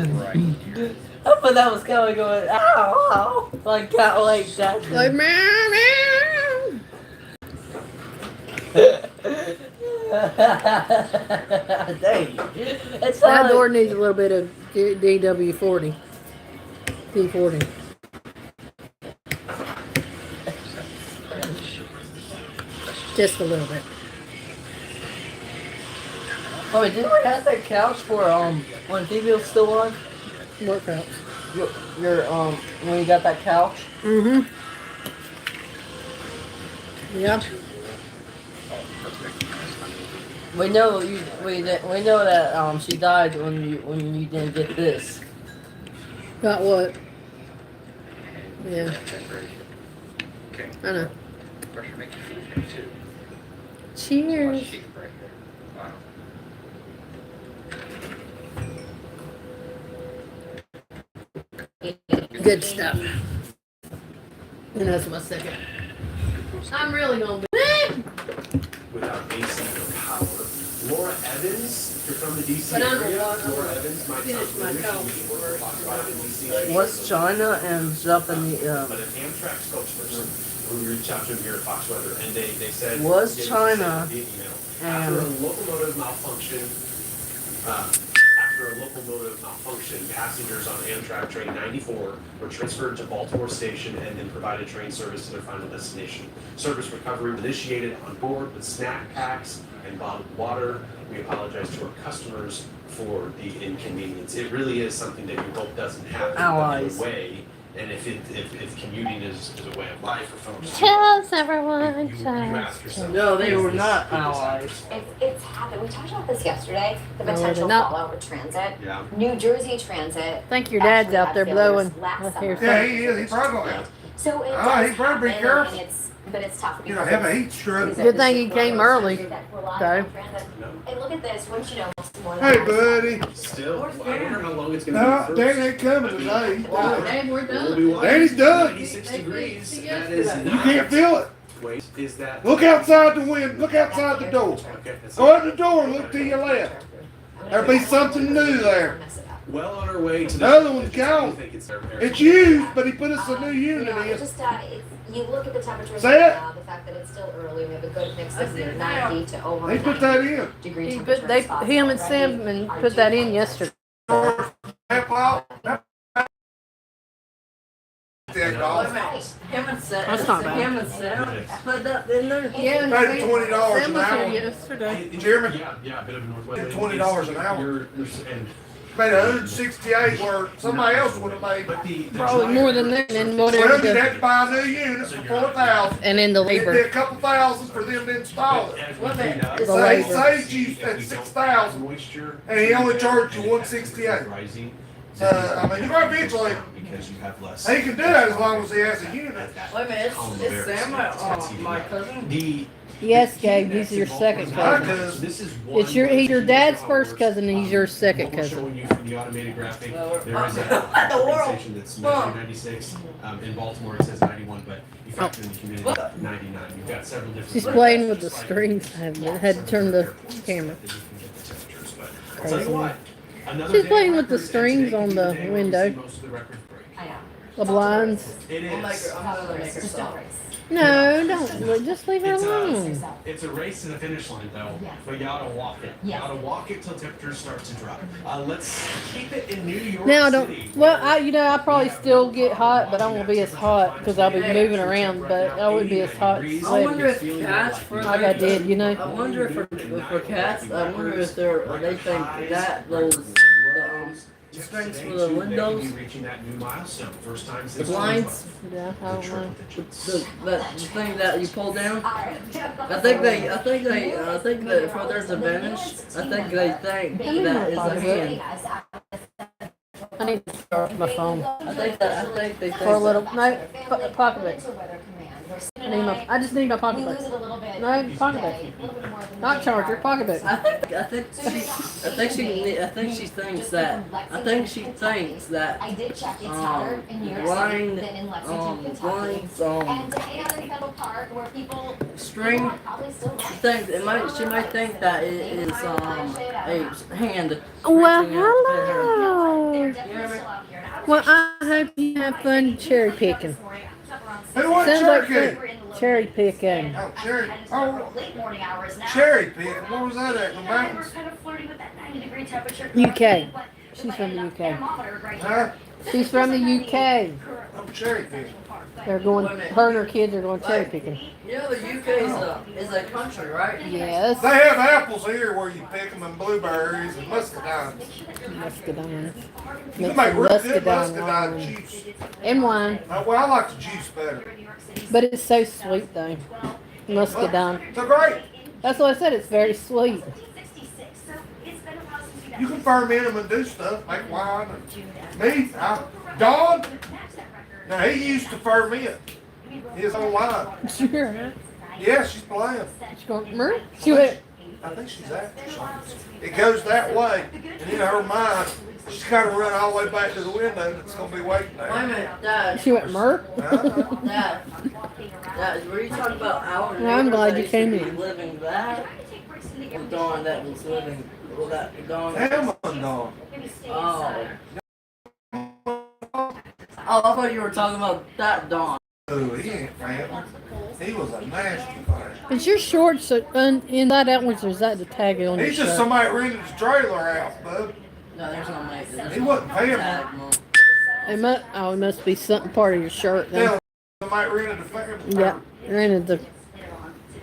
I thought that was going on. Ow, ow. Like cat like that. Like, meow, meow. Dang. It's That not door needs a little bit of DW40. D40. Just a little bit. Oh, wait, didn't we have that couch for when TV was still on? Workout. Your when you got that couch? Mm-hmm. Yeah. We know we know that she died when you didn't get this. Got what? Yeah. I know. Cheers. Good stuff. And that's my second. I'm really gonna be. from the DC But I'm area, one. Laura Evans might Finish sound my familiar. coffee She worked for Fox 5 in DC. What's China and Japanese? But an Amtrak spokesperson, we reached out to him here at Fox Weather, and they said Was they China sent an email. After a locomotive malfunction, passengers on Amtrak train 94 were transferred to Baltimore Station and then provided train service to their final destination. Service recovery was initiated on board with snack packs and bottled water. We apologize to our customers for the inconvenience. It really is something that we hope doesn't happen Allies. way. And if commuting is a way of life for folks, Cheers, everyone. you ask yourself, No, they is were this- not could this happen? allies. It's happened. We talked about this yesterday. The No, potential they're not. fallout with transit. Yeah. New Jersey Transit. I think your dad's actually out had there failures blowing. last I hear summer. Yeah, he is. He probably is. So it Ah, does he better be happen, careful. and but it's tough. You know, have a heat stroke. Good thing he came early, though. Hey, look at this. Wouldn't you know? It's more than Hey, that. buddy. Still, I wonder how long it's going to No, be. Danny ain't coming today. He's done. Hey, we're We'll done. be watching Danny's done. 96 degrees. They That fixed is it. not. You can't feel it. Wait, is that? Look outside the window. Look outside the door. Okay, that's Go out the door and look to your left. There'll be something new there. well on our way to The other one's gone. I think it's It's used, but he put us a new You unit know, it in. just you look at the temperatures Say right it. now. The fact that it's still early. We have a good mix I of see it now. 90 to over They put that 90 in. degree He temperature. put, they, spots him and already. Cinnamon Our put that in dew yesterday. Half out. Wait a minute. Him and Sam. That's not bad. Him and Sam put that in there. Yeah, Paid $20 Sam an was here hour. yesterday. Chairman? Yeah, a bit of a northwest. Get $20 an hour. And Made 168 where somebody else would have made. but the Probably more than that, and whatever Well, you'd the, have to buy a new unit for 4,000. and then the It'd be labor. a couple thousand for them to install it. As we Wait a minute. clean up, The So he labor. saved you at 6,000, moisture, and he only charged you 168. rising. So, I mean, you're gonna eventually, Because you have less. he can do that as long as he has a unit. Wait a minute. It's Sam, my cousin. The Yes, Gabe, he's your second My cousin. cousin. This is one He's your way dad's how it first works. cousin, and he's your second What we're cousin. showing you from the automated graphic, Well, we're- there is a What the world? organization that's measuring 96. In Baltimore, it says 91, but you factor in the community, 99. You've got several different. She's playing with the screens. I had to turn the camera. That you can get the temperatures, but I'll tell you Crazy. what, another She's day playing of with the records, and strings today on could be the day where we window. see most of the records break. I know. The blinds. It I'm gonna is. make her Just don't stop. race. No, don't. Just leave her It's alone. It's a race to the finish line, though, Yes. but you gotta walk it. You Yes. gotta walk it till temperatures start to drop. Let's keep it in New York Now, don't. City. Well, I probably still get hot, but I won't be as hot because I'll be moving around. But I wouldn't be as hot. I wonder if cats for Like I did, you know. I wonder if for cats, I wonder if they think that those the strings for the windows, Reaching that new milestone, first time the since blinds, Yeah, I don't know. the thing that you pull down. All right. I think that for their advantage, I think they think that is a hand. I need to charge my phone I think they think for a little. No, pocketbook. I I just need my pocketbook. lose it a little bit. No, each pocketbook. day, a little bit more than Not we charger, need. pocketbook. I think she thinks that I did check. It's hotter in New York City blind than in Lexington, Kentucky. blinds And to hang out in Kendall Park where people string. are probably still She thinks she might think that it is a hand. Well, reaching out to her. hello. they're definitely still out here. And I was Well, I hope you have fun cherry picking. Who wants Sounds like cherry fun. cake? Cherry picking. Oh, cherry. Oh, late morning hours now. cherry pit. What was that at? The We're mountains? kind of flirting with that 90-degree temperature. UK. But She's from the UK. thermometer right Huh? here. She's from the UK. Oh, cherry pit. They're going. Her and her kids are going cherry picking. You know the UK is a country, right? Yes. They have apples here where you pick them and blueberries and muscadines. Muscadine. You Make can make some real good muscadine muscadine wine. juice. And wine. Well, I like the juice better. But it's so sweet though. Muscadine. So great. That's what I said. It's very sweet. You can ferment them and do stuff, make wine. And me, Don, now he used to ferment his own wine. Sure. Yeah, she's playing. She going, Mer? She went, I think she's after something. It goes that way, and in her mind, she's got to run all the way back to the window. That's gonna be waiting Wait a there. minute, Dad. she went, Mer? Dad, were you talking about our Well, I'm glad you neighbors came that used to in. be living that? Or Dawn that was living Well, that dog. Thelma dog. Oh. Oh, I thought you were talking about that dog. Oh, he ain't family. He was a nasty thing. Is your shorts inside out ones, or is that the tag on your He's just shirt? somebody rented his trailer out, bub. No, there's no mate. He wasn't family. It must be something part of your shirt then. Yeah, somebody rented the family. Yeah, rented the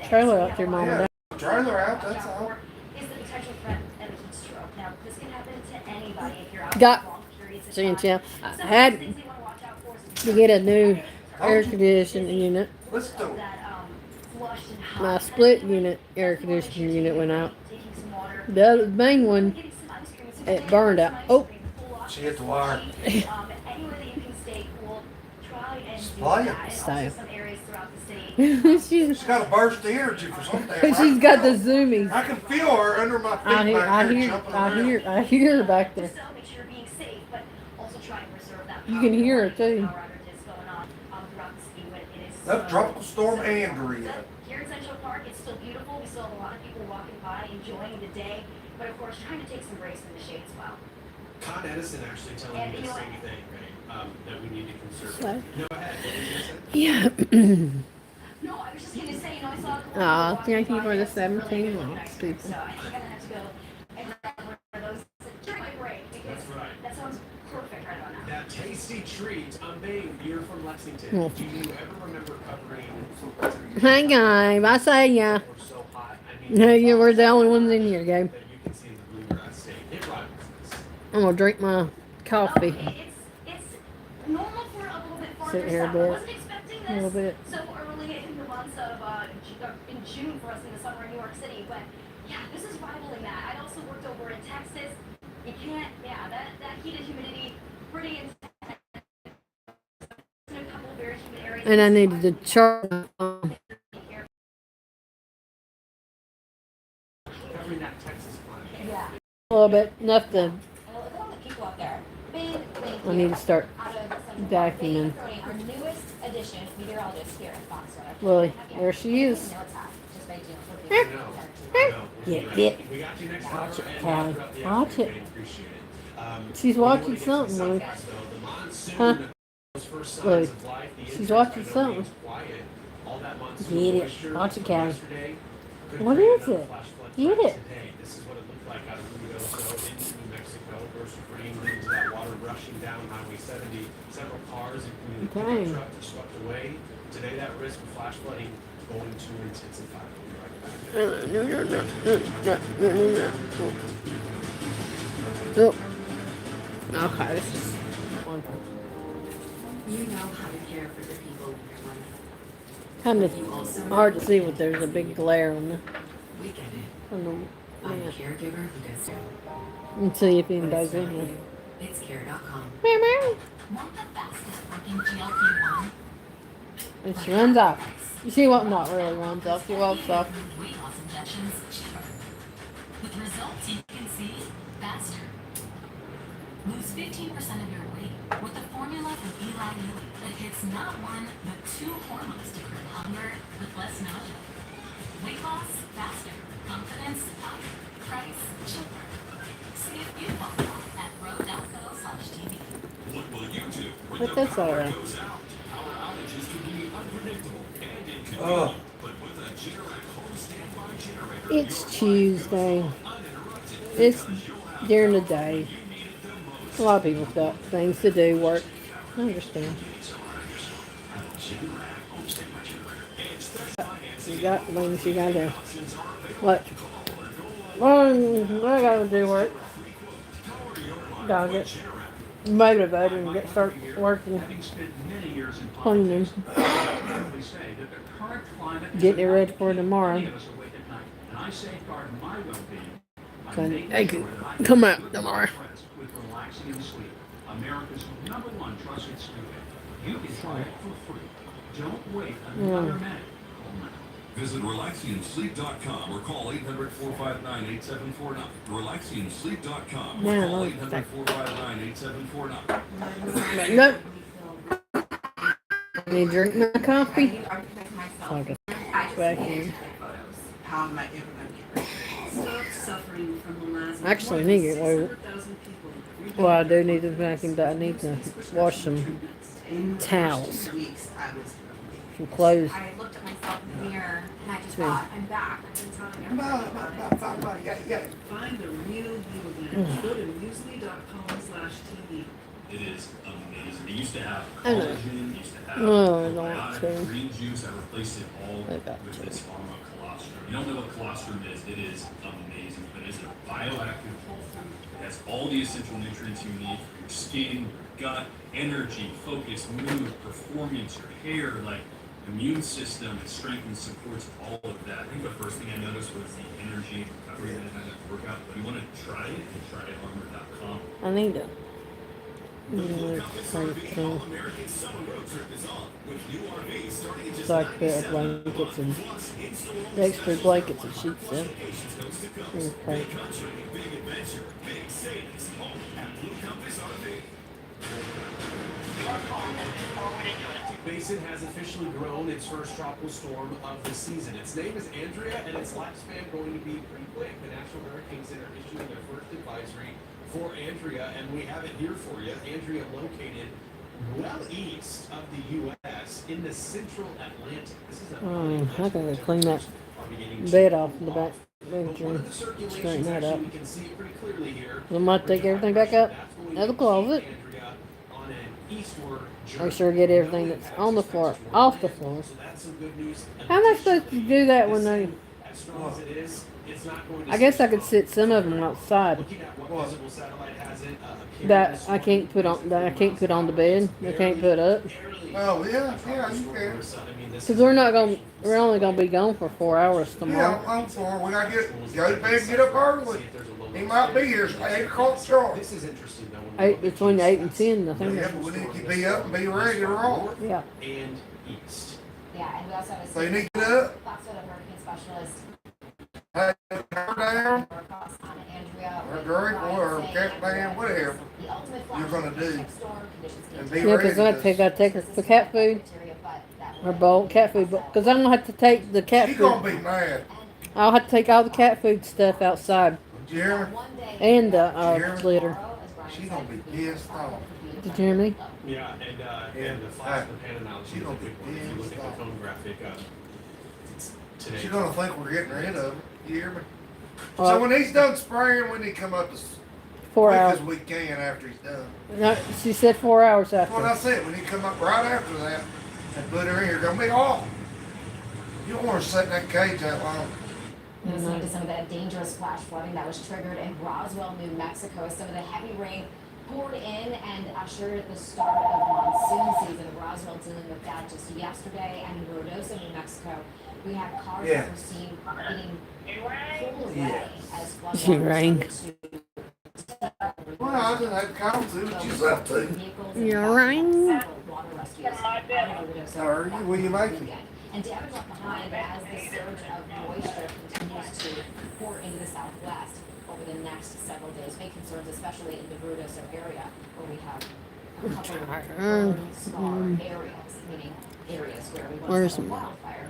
trailer out to your mom and dad. Yeah, trailer out, that's all. Is the potential threat of a heat stroke. Now, this can happen to anybody if you're out Got- for long periods of Since time. I Some had things you want to watch out for is to get a new air conditioning unit. Let's do it. that flushed and hot. My split unit air conditioning unit went out. Taking some water. The other main one, Getting some ice cream. Some it burned out. Oh, She hit the wire. Anywhere that you can stay cool, try and do Supply it. that. And Style. also some areas throughout the city. she's She's got a burst of energy for something. she's got the zoomies. I can feel her under my feet back there jumping around. I hear her back there. So make sure you're being safe, but also try and preserve that You can hear her too. power outages going on throughout the city when it is That tropical storm Andrea. Here in Central Park, it's still beautiful. We still have a lot of people walking by, enjoying the day, but of course, trying to take some breaks in the shade as well. Con Edison actually telling And me you the know same what? thing, right? That we need to conserve. What? Go ahead. What were you gonna say? Yeah. No, I was just going to say, I saw a couple Aw, people thank you walking for by the us, really 17 good likes, ice cream, people. So I think I'm going to have to go and grab one of those during my break because That's right. that sounds perfect right about now. That tasty treat, Bane, you're from Lexington. Mm. Do you ever remember covering Hey, Gabe, I say ya. or so hot? I mean, No, you were the only ones in here, Gabe. that you can see the bluegrass state. It rivals this. I'm gonna drink my coffee. It's normal for a little bit farther Sit here a south. bit. I wasn't expecting A little this bit. so early in the months of in June for us in the summer in New York City, but yeah, this is rivaling that. I also worked over in Texas. You can't, that heat and humidity, pretty intense. In a couple of very humid areas. And I needed to charge Covering that Texas climate. Yeah. a little bit, enough to. And look at all the people up there. Big, I need to start out of Central Park. vacuuming. Thank you for our newest addition, meteorologist here at Foxwood. Lily, there she is. No, it's hot. Just by June. I know. I know. Get it. We got you next Watch summer it, and Callie. throughout the Watch afternoon. it. We appreciate it. She's we watching wanna get to something, the Lily. sunrise, though. The monsoon, Huh? those first signs Lily, of life, the she's insects, watching I know something. it's quiet. All that monsoon Get it. moisture Watch it, from Callie. yesterday could What create is another it? flash flood Get threat it. today. This is what it looked like out of Ruidoso into New Mexico. Of course, bringing into that water rushing down Highway 70. Several cars, including a Dang. pickup truck, were swept away. Today, that risk of flash flooding going to intensify. We'll be right back. Oh. Okay, this is one. You know how to care for the people in your life. Kind of hard to see what there's a big glare on the. We get it. On the I'm a yeah. caregiver who does too. And see if But anybody's it's in not here. you. It's care.com. Meow, meow. Want the fastest working GLP-1? And she runs off. She won't not really runs off. She walks off. Weight loss injections cheaper. With results you can see faster. Lose 15% of your weight with the formula from Eli Lilly that hits not one, but two hormones to curb hunger with less nausea. Weight loss faster. Confidence up. Price cheaper. See if you fall at ro.co/TV. What will you do when But the that's power alright. goes out? Power outages can be unpredictable and inconvenient. Oh. But with a Generac home standby generator, It's Tuesday. uninterrupted. It's during the day. A lot of people got things to do, work. I understand. You got things you gotta do. What? Well, I gotta do work. Gotta get motivated and get start working. Cleaning. Getting it ready for tomorrow. They can come out tomorrow. With relaxing and sleep, America's #1 trusted sleep aid. You can try it for free. Don't wait another minute. Call now. Visit relaxiandsleep.com or call 800-459-8749. Relaxiandsleep.com or Yeah, call no, 800-459-8749. Nope. Need to drink my coffee. So I can back in. how am I ever going to get rid of it? Stop suffering from melasma. Actually, I need to get away with 600,000 people. Well, I do need to vacuum. I need to wash some towels, Weeks I was some clothes. I looked at myself in the mirror and I just Sure. thought, I'm back. I've been telling everybody about it. Yeah. Find the real you again. Go to muesli.com/TV. It is amazing. They used to have I know. collagen, they used to have Oh, I don't want probiotic, to. green juice. I replaced it all I got with to. this pharma colostrum. You don't know what colostrum is. It is amazing, but it's a bioactive whole food. It has all the essential nutrients you need for your skin, gut, energy, focus, mood, performance, your hair, like immune system. It strengthens, supports all of that. I think the first thing I noticed was the energy and recovery that I had at the workout. But you want to try it, you try it armor.com. I need to. So I could put blankets and extra blankets and sheets in. Okay. Basin has officially grown its first tropical storm of the season. Its name is Andrea, and its lifespan going to be pretty quick. The National Hurricane Center issuing their first advisory for Andrea, and we have it here for you. Andrea located well east of the U.S. in the central Atlantic. This is I gotta clean that are beginning to bed off in the cool back off. But one bedroom. of the circulations, Straighten that actually, up. we can see it pretty clearly here. I'm gonna take everything back up out of the closet. Andrea on an eastward Make sure to get everything that's on the floor off the floor. So that's some good news. How am I supposed to do that when they? As strong as it is, it's not going to I guess I could sit some of them outside. Looking at what visible satellite has it, That I can't put on. That I can't put on the bed. I can't put up. Oh, yeah, you can. Cause we're not gonna. We're only gonna be gone for 4 hours Yeah, tomorrow. I'm for when I go to bed and get up early. He might be here, 8 o'clock sharp. This is interesting though. When you look at Between 8 and 10, I think. Yeah, but we need to be up and be ready to roll. Yeah. and east. Yeah, and we also have a They need to get up, Foxwood hurricane specialist have her down, across on Andrea. or drink, or cat band, whatever The ultimate you're gonna do. storm conditions and be Yeah, ready. cause I gotta take her for cat food bacteria, but that or bowl cat food. Cause I'm gonna have to take the cat She food. gonna be mad. I'll have to take all the cat food stuff outside Jeremy, one day and the litter. she gonna be pissed off. Did you hear me? Yeah, and the flash and the pan analogy She is a gonna big be one. If you look pissed at off. the cone graphic today. She gonna think we're getting rid of it. You hear me? Well, So when he's done spraying, we need to come up as 4 quick hours. as we can after he's done. No, she said 4 hours That's what I after. said. We need to come up right after that and put her in here. Gonna be awful. You don't want her sitting in that cage that long. Listening to some of that dangerous flash flooding that was triggered in Roswell, New Mexico. Some of the heavy rain poured in and ushered the start of monsoon season. Roswell dealing with that just yesterday, and in Ruidoso, New Mexico, we have cars Yeah. that were seen getting pulled away Yeah. as flood She rang. Well, I just had to call and see what she's up to. You're right. How are you? What are you making? And damage left behind as the surge of moisture continues to pour into the southwest over the next several days. Big concerns, especially in the Ruidoso area, where we have a couple of burn scar areas, meaning areas where we Where's once had a my- wildfire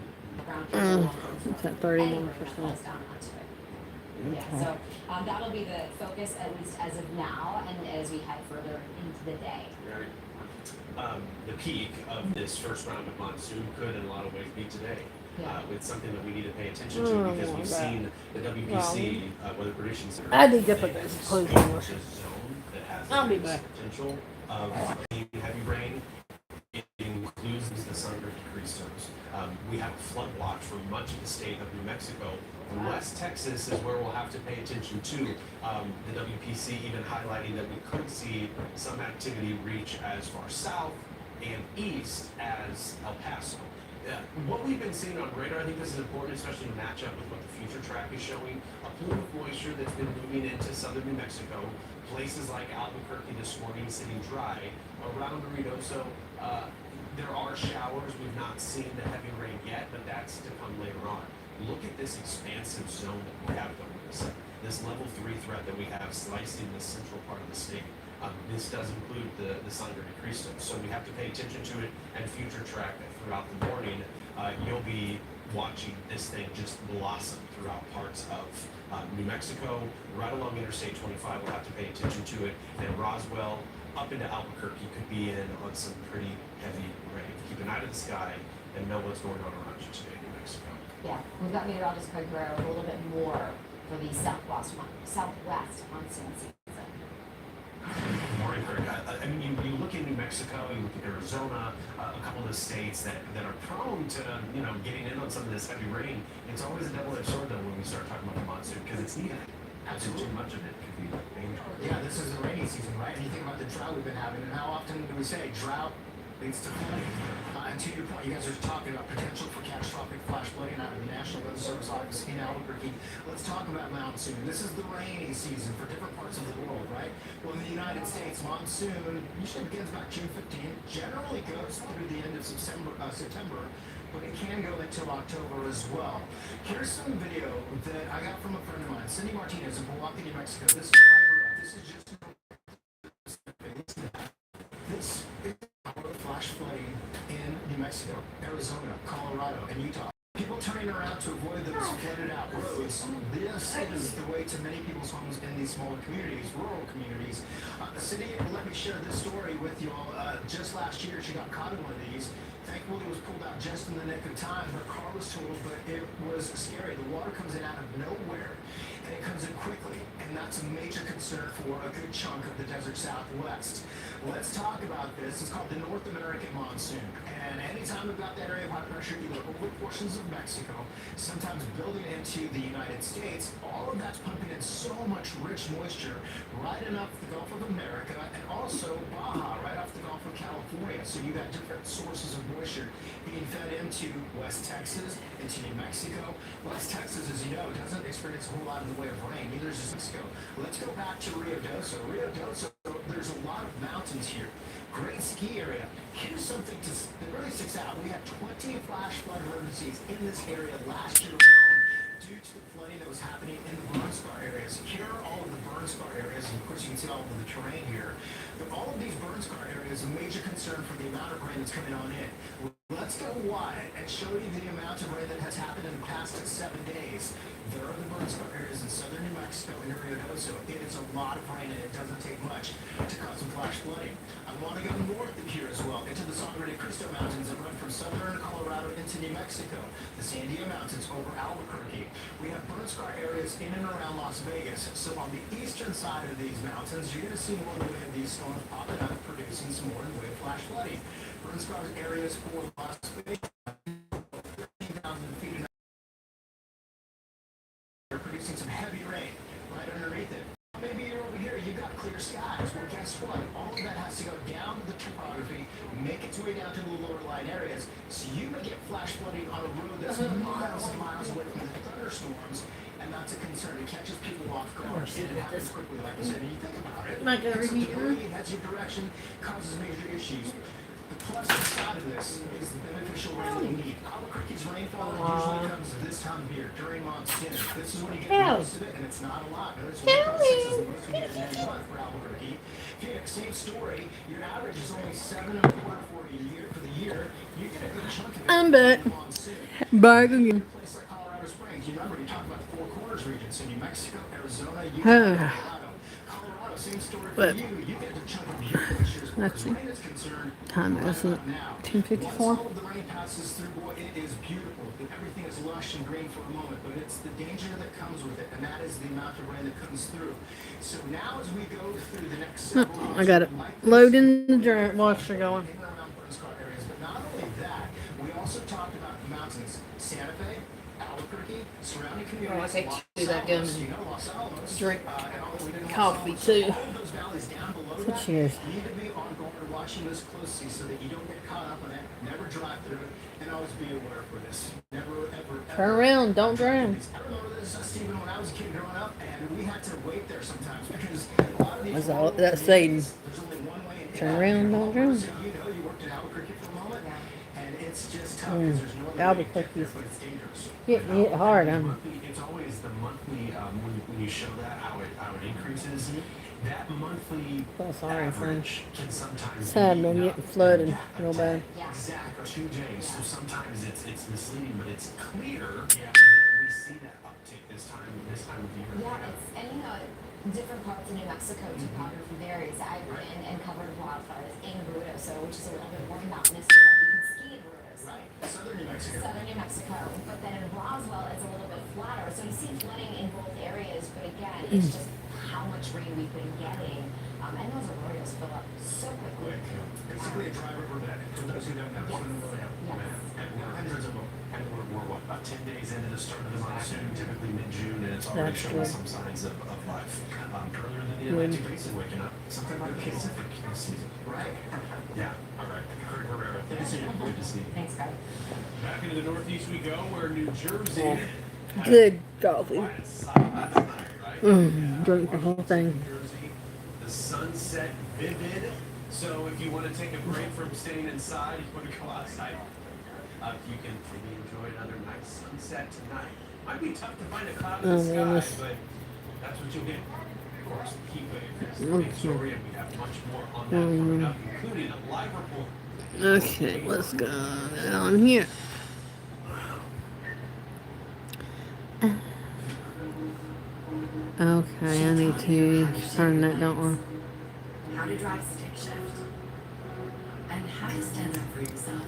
around It's at 31%. Yeah, so that'll be the focus, at least as of now, and as we head further into the day. Right. The peak of this first round of monsoon could, in a lot of ways, be today. Yeah. It's something that we need to pay attention to Oh, because we've yeah. seen the WPC Weather Prediction Center. I need to put say this that clothes this on. zone that has I'll be the back. potential of heavy rain. It includes the Sun Degree zones. We have a flood watch for much of the state of New Mexico. West Texas is where we'll have to pay attention to. The WPC even highlighting that we could see some activity reach as far south and east as El Paso. What we've been seeing on radar, I think this is important, especially to match up with what the future track is showing. A plume of moisture that's been moving into southern New Mexico. Places like Albuquerque this morning sitting dry. Around Ruidoso, there are showers. We've not seen the heavy rain yet, but that's to come later on. Look at this expansive zone that we have going this. This level 3 threat that we have slicing the central part of the state. This does include the Sangre de Cristo, so we have to pay attention to it and future track it throughout the morning. you'll be watching this thing just blossom throughout parts of New Mexico, right along Interstate 25. We'll have to pay attention to it. And Roswell, up into Albuquerque, could be in on some pretty heavy rain. Keep an eye to the sky and know what's going on around you today in New Mexico. Yeah, we've got meteorologist Craig Guerrero a little bit more for the southwest monsoon season. Morning, Craig. I mean, you look in New Mexico, you look at Arizona, a couple of the states that are prone to, getting in on some of this heavy rain. It's always a double-edged sword, though, when we start talking about the monsoon, because it's needed. Absolutely. Too much of it could be dangerous. Yeah, this is the rainy season, right? And you think about the drought we've been having, and how often do we say drought leads to flooding? And to your point, you guys are talking about potential for catastrophic flash flooding out of the National Weather Service office in Albuquerque. Let's talk about monsoon. This is the rainy season for different parts of the world, right? Well, in the United States, monsoon usually begins about June 15th, generally goes through the end of September, but it can go until October as well. Here's some video that I got from a friend of mine, Cindy Martinez in Milwaukee, New Mexico. This is where I grew up. This is just this is flash flooding in New Mexico, Arizona, Colorado, and Utah. People turning around to avoid those flooded out roads. This is the way to many people's homes in these smaller communities, rural communities. Cindy let me share this story with you all. Just last year, she got caught in one of these. Thankfully, it was pulled out just in the nick of time. Her car was totaled, but it was scary. The water comes in out of nowhere, and it comes in quickly, and that's a major concern for a good chunk of the desert Southwest. Let's talk about this. It's called the North American monsoon, and anytime we've got that area of high pressure, either over portions of Mexico, sometimes building into the United States, all of that's pumping in so much rich moisture right enough the Gulf of America, and also Baja, right off the Gulf of California. So you got different sources of moisture being fed into West Texas, into New Mexico. West Texas, as you know, doesn't experience a whole lot in the way of rain. Neither does Mexico. Let's go back to Rio Doso. Rio Doso, there's a lot of mountains here. Great ski area. Here's something that really sticks out. We had 20 flash flood emergencies in this area last year alone due to the flooding that was happening in the burn scar areas. Here are all of the burn scar areas, and of course you can see all of the terrain here. But all of these burn scar areas are a major concern for the amount of rain that's coming on in. Let's go wide and show you the amount of rain that has happened in the past 7 days. There are the burn scar areas in southern New Mexico and Rio Doso. It is a lot of rain, and it doesn't take much to cause some flash flooding. I want to go north of here as well, into the Sangre de Cristo Mountains that run from southern Colorado into New Mexico, the Sandia Mountains over Albuquerque. We have burn scar areas in and around Las Vegas. So on the eastern side of these mountains, you're going to see more in the way of these storms popping up, producing some more in the way of flash flooding. Burn scar areas for Las Vegas, 13,000 feet in they're producing some heavy rain right underneath it. Maybe you're over here, you've got clear skies. Well, guess what? All of that has to go down to the topography, make its way down to the lower lying areas, so you may get flash flooding on a road that's miles and miles away from the thunderstorms, and that's a concern. It catches people off guard. It happens quickly, like I said, and you think about it. Like a repeater. It heads your direction, causes major issues. The plus side of this is the beneficial rain that we need. Albuquerque's rainfall usually comes this time of year, during monsoon. This is when you get most of it, and it's not a lot. Notice 1.6 is the most we get in any month for Albuquerque. Phoenix, same story. Your average is only 7.25 for the year. You get a good chunk of it. I'm back. Monsoon. Back again. A place like Colorado Springs, you remember, you talk about the Four Corners region, so New Mexico, Arizona, Utah, Colorado, same story for But you. You get a chunk of your glaciers as far let's as see. rain is concerned. Time is it? Now, 10:54. once all of the rain passes through, boy, it is beautiful. Everything is lush and green for a moment, but it's the danger that comes with it, and that is the amount of rain that comes through. So now, as we go through the next several months, I got it. like Loading the drink. Watch her going. in and around burn scar areas, but not only that, we also talked about the mountains, Santa Fe, Albuquerque, surrounding communities. Oh, I take Los two that gum Alamos, and you know, Los Alamos, drink and all the way to Los coffee, Alamos. too. All of those valleys down below that, Cheers. you need to be on guard watching this closely so that you don't get caught up in it. Never drive through it, and always be aware for this. Never, ever, ever. Turn around. Don't drown. I remember this, Stephen, when I was a kid growing up, and we had to wait there sometimes because a lot of these. That's all. That's Satan. There's only one way in. Turn around. Don't drown. So you know, you worked in Albuquerque for a moment, and it's just tough because there's no other way to get Albuquerque's there, but it's dangerous. getting hit hard. It's always the monthly, when when you show that how it increases, that monthly Oh, sorry, friend. average can sometimes Sad be man not getting flooded yeah, real bad. exactly 2 days. So sometimes it's misleading, but it's clear that we see that uptick this time of year. Yeah, and you know, different parts of New Mexico topography varies. I've been and covered wildfires in Ruidoso, which is a little bit more mountainous. You can ski in Ruidoso. Right. Southern New Mexico. Southern New Mexico, but then in Roswell it's a little bit flatter. So you see flooding in both areas, but again, it's just how much rain we've been getting. And those arroyos fill up so quickly. Basically a private river. For those who don't know. And we're what, about 10 days into the start of the monsoon, typically mid-June, and it's already That's showing good. some signs of life. Earlier than the Atlantic Basin waking up, something like the Pacific season. Right. Yeah, all right. Kurt Herrera, good to see you. Good to see you. Thanks, guys. Back into the Northeast we go, where New Jersey. Good coffee. Quite a sight last night, right? Drink the whole thing. New Jersey, the sunset vivid. So if you want to take a break from staying inside, you want to go outside, you can maybe enjoy another nice sunset tonight. Might be tough to find a cloud in the sky, but that's what you'll get. Of course, the heat wave is the big story, and we have much more on that coming up, including a live report. Okay, what's going on here? Okay, I need to turn that down. How to drive stick shift. And how to stand up for yourself.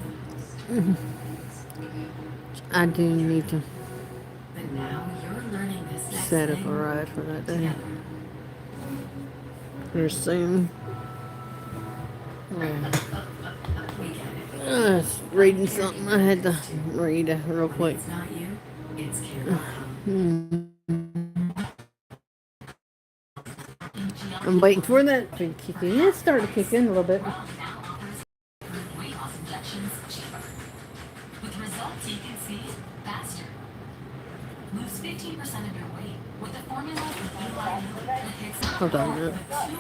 I do need to But now you're learning this next set up thing a ride for that day. together. Here soon. We get it. Just reading something I had to read real quick. It's not you, it's care.com. I'm waiting for that to kick in. It started to kick in a little bit. Weight loss injections cheaper. With results you can see faster. Lose 15% of your weight with a formula from Eli Lilly that hits not Hold on a one, minute. but two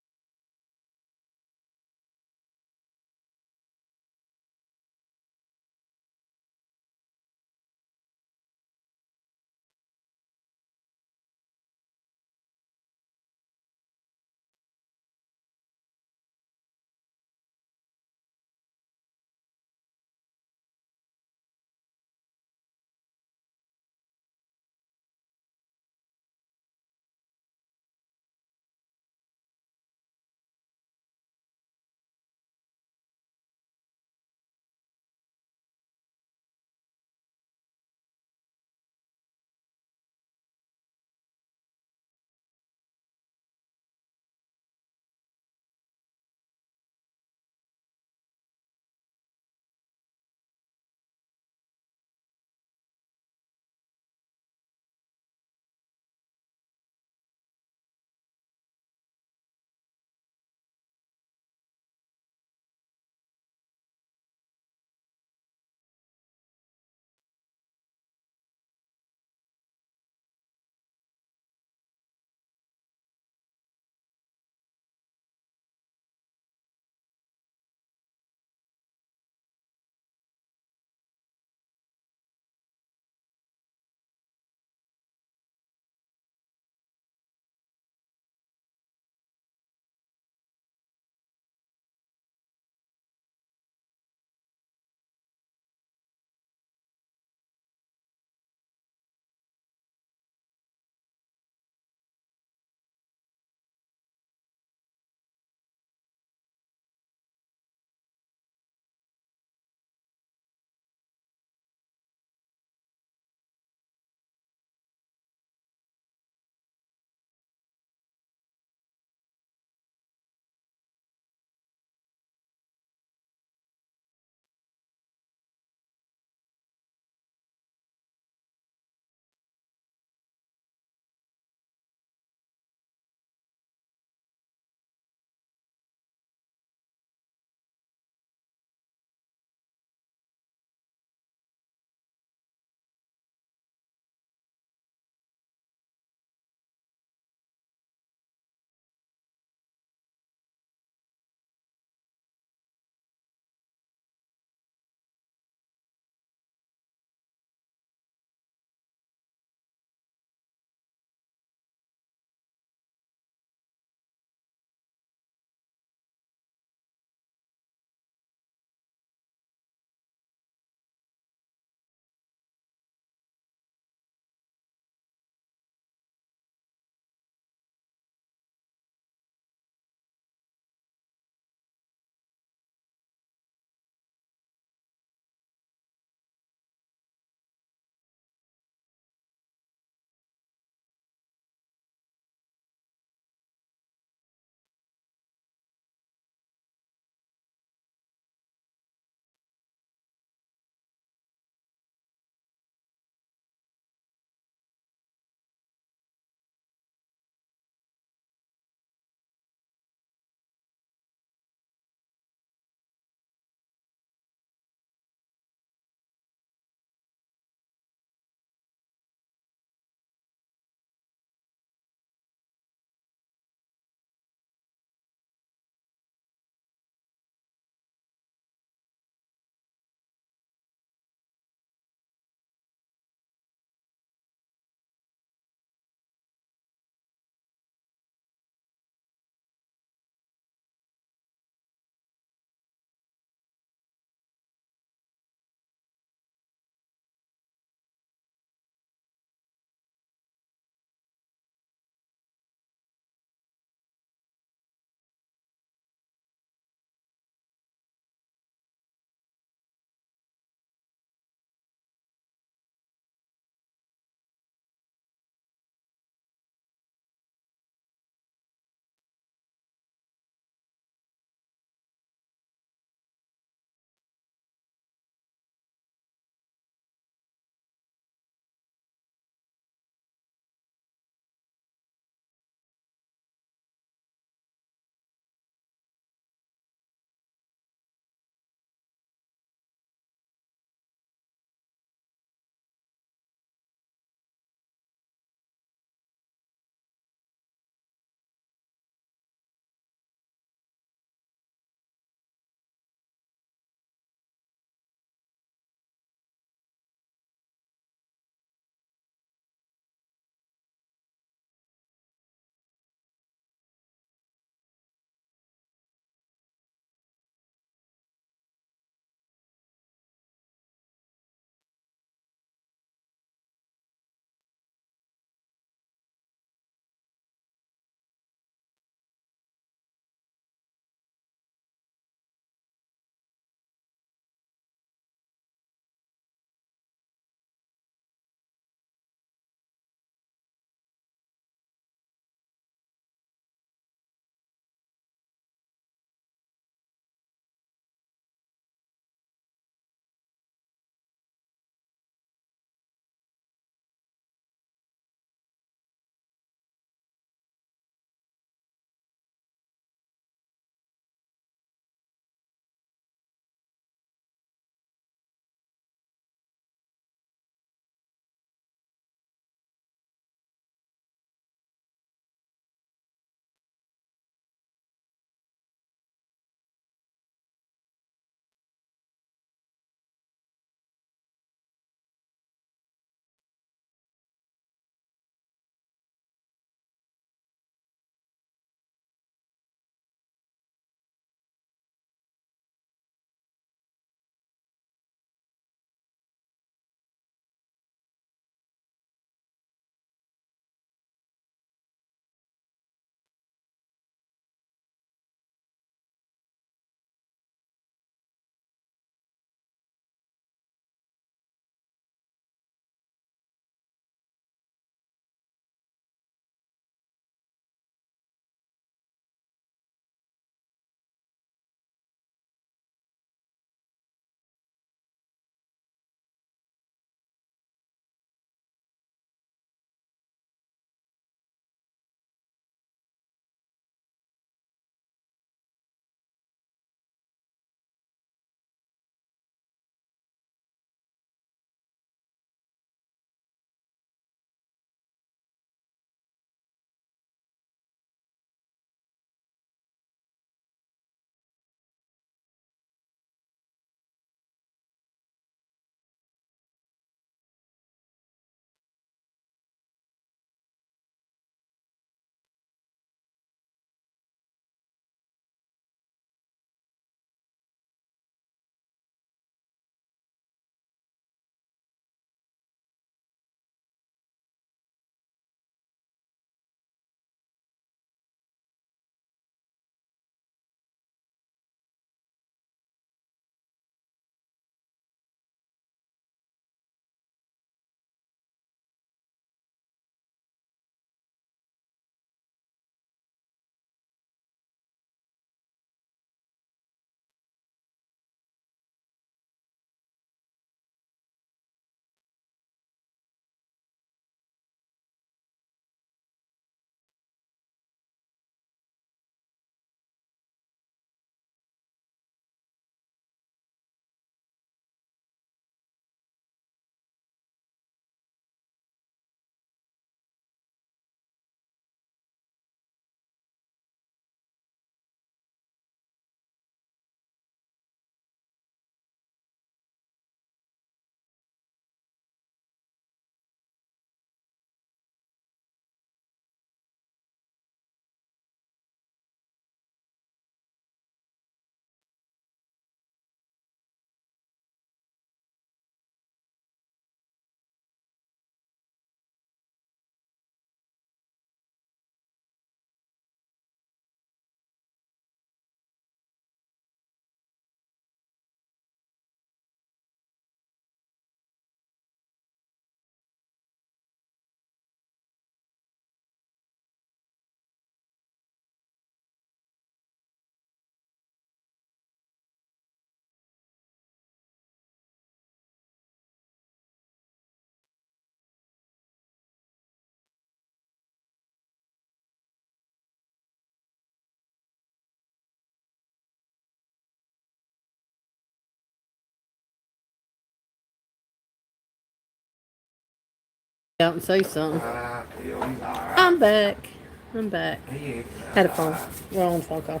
out and say something. I feel he's alright. I'm back. I'm back. He ain't Had a phone. alright. We're on a phone call.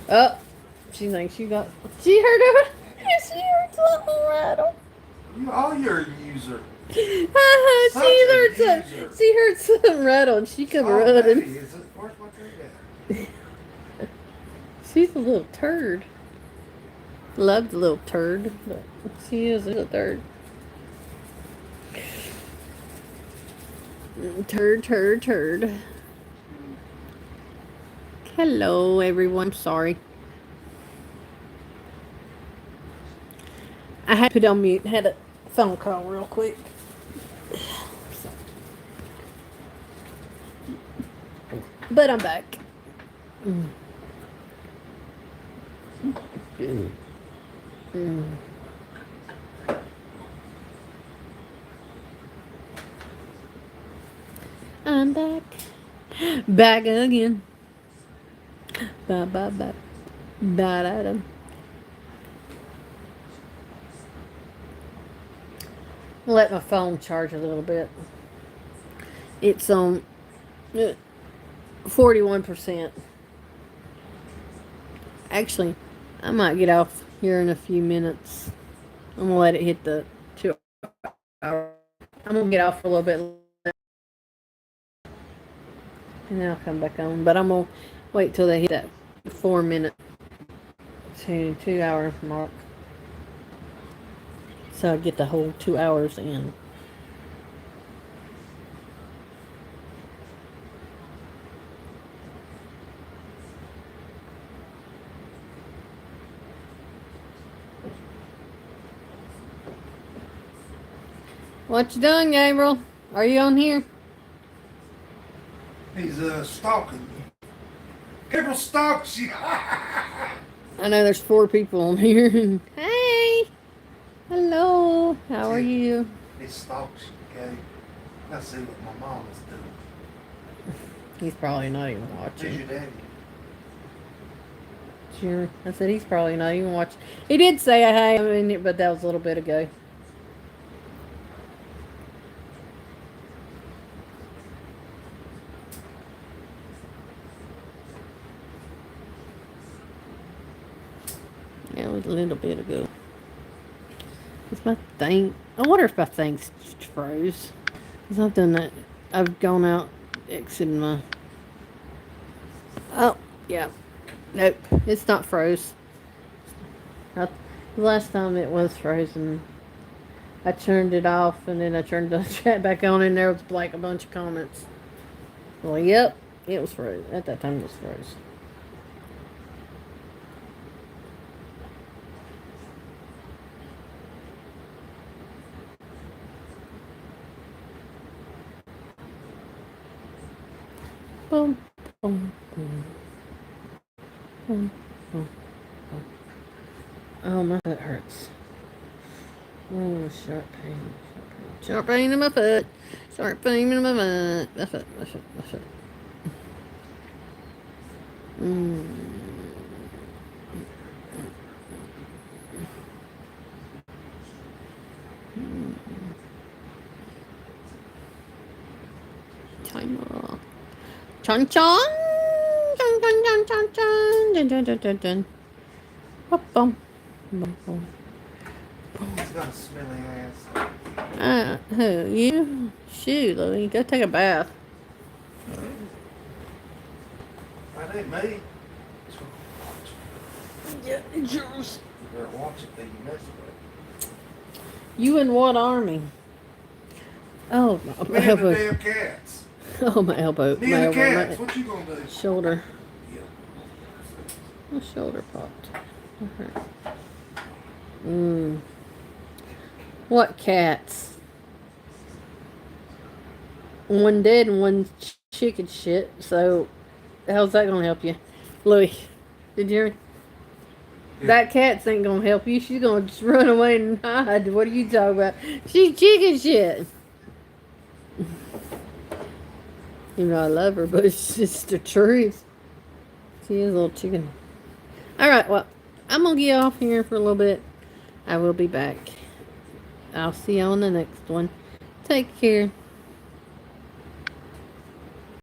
Oh, she thinks you got. She heard it. She heard something rattle. You're a user. She Such a heard some. user. She heard something rattle, and she come Oh, running. baby, is it? Where's my drink at? She's a little turd. Love the little turd, but she is a little turd. Turd. Hello, everyone. Sorry. I had to put on mute. Had a phone call real quick. But I'm back. I'm back. Back again. Ba. Da. Let my phone charge a little bit. It's on 41%. Actually, I might get off here in a few minutes. I'm gonna let it hit the 2 hour. I'm gonna get off for a little bit, and then I'll come back on. But I'm gonna wait till they hit that 4 minute to 2 hour mark, so I get the whole 2 hours in. What you doing, Gabriel? Are you on here? He's stalking you. Gabriel stalks you. I know there's 4 people on here. Hey! Hello! How are you? He stalks you, okay? Let's see what my mom is doing. He's probably not even Who's watching. your daddy? Sure. I said he's probably not even watching. He did say hey, but that was a little bit ago. Yeah, it was a little bit ago. It's my thing. I wonder if my thing's froze. Because I've done that. I've gone out, exited my. Oh, yeah. Nope. It's not froze. The last time it was frozen, I turned it off and then I turned the chat back on and there was like a bunch of comments. Well, yep. It was froze. At that time, it was froze. Boom, boom, boom. Boom, boom, boom. Oh, my foot hurts. Oh, sharp pain. Sharp pain in my foot. Sharp pain in my foot. My foot. Timer. Chon chon. Chon chon chon chon chon. Dun dun dun dun dun. Bum bum. Bum bum. He's got a smelly ass. Who? You? Shoot, Louie. Go take a bath. That ain't me. Yeah, it's yours. You better watch it that you mess with You in what army? Oh, my it. Me and the elbow. damn cats. Oh, my elbow. Me My and the elbow. cats. My What you gonna do? shoulder. Yeah. My shoulder popped. Okay. What cats? One dead and one chicken shit. So, how's that gonna help you, Louis? Did you hear me? Yeah. That cat's ain't gonna help you. She's gonna just run away and hide. What are you talking about? She's chicken shit. You know I love her, but it's just the truth. She is a little chicken. Alright, well, I'm gonna get off here for a little bit. I will be back. I'll see you on the next one. Take care.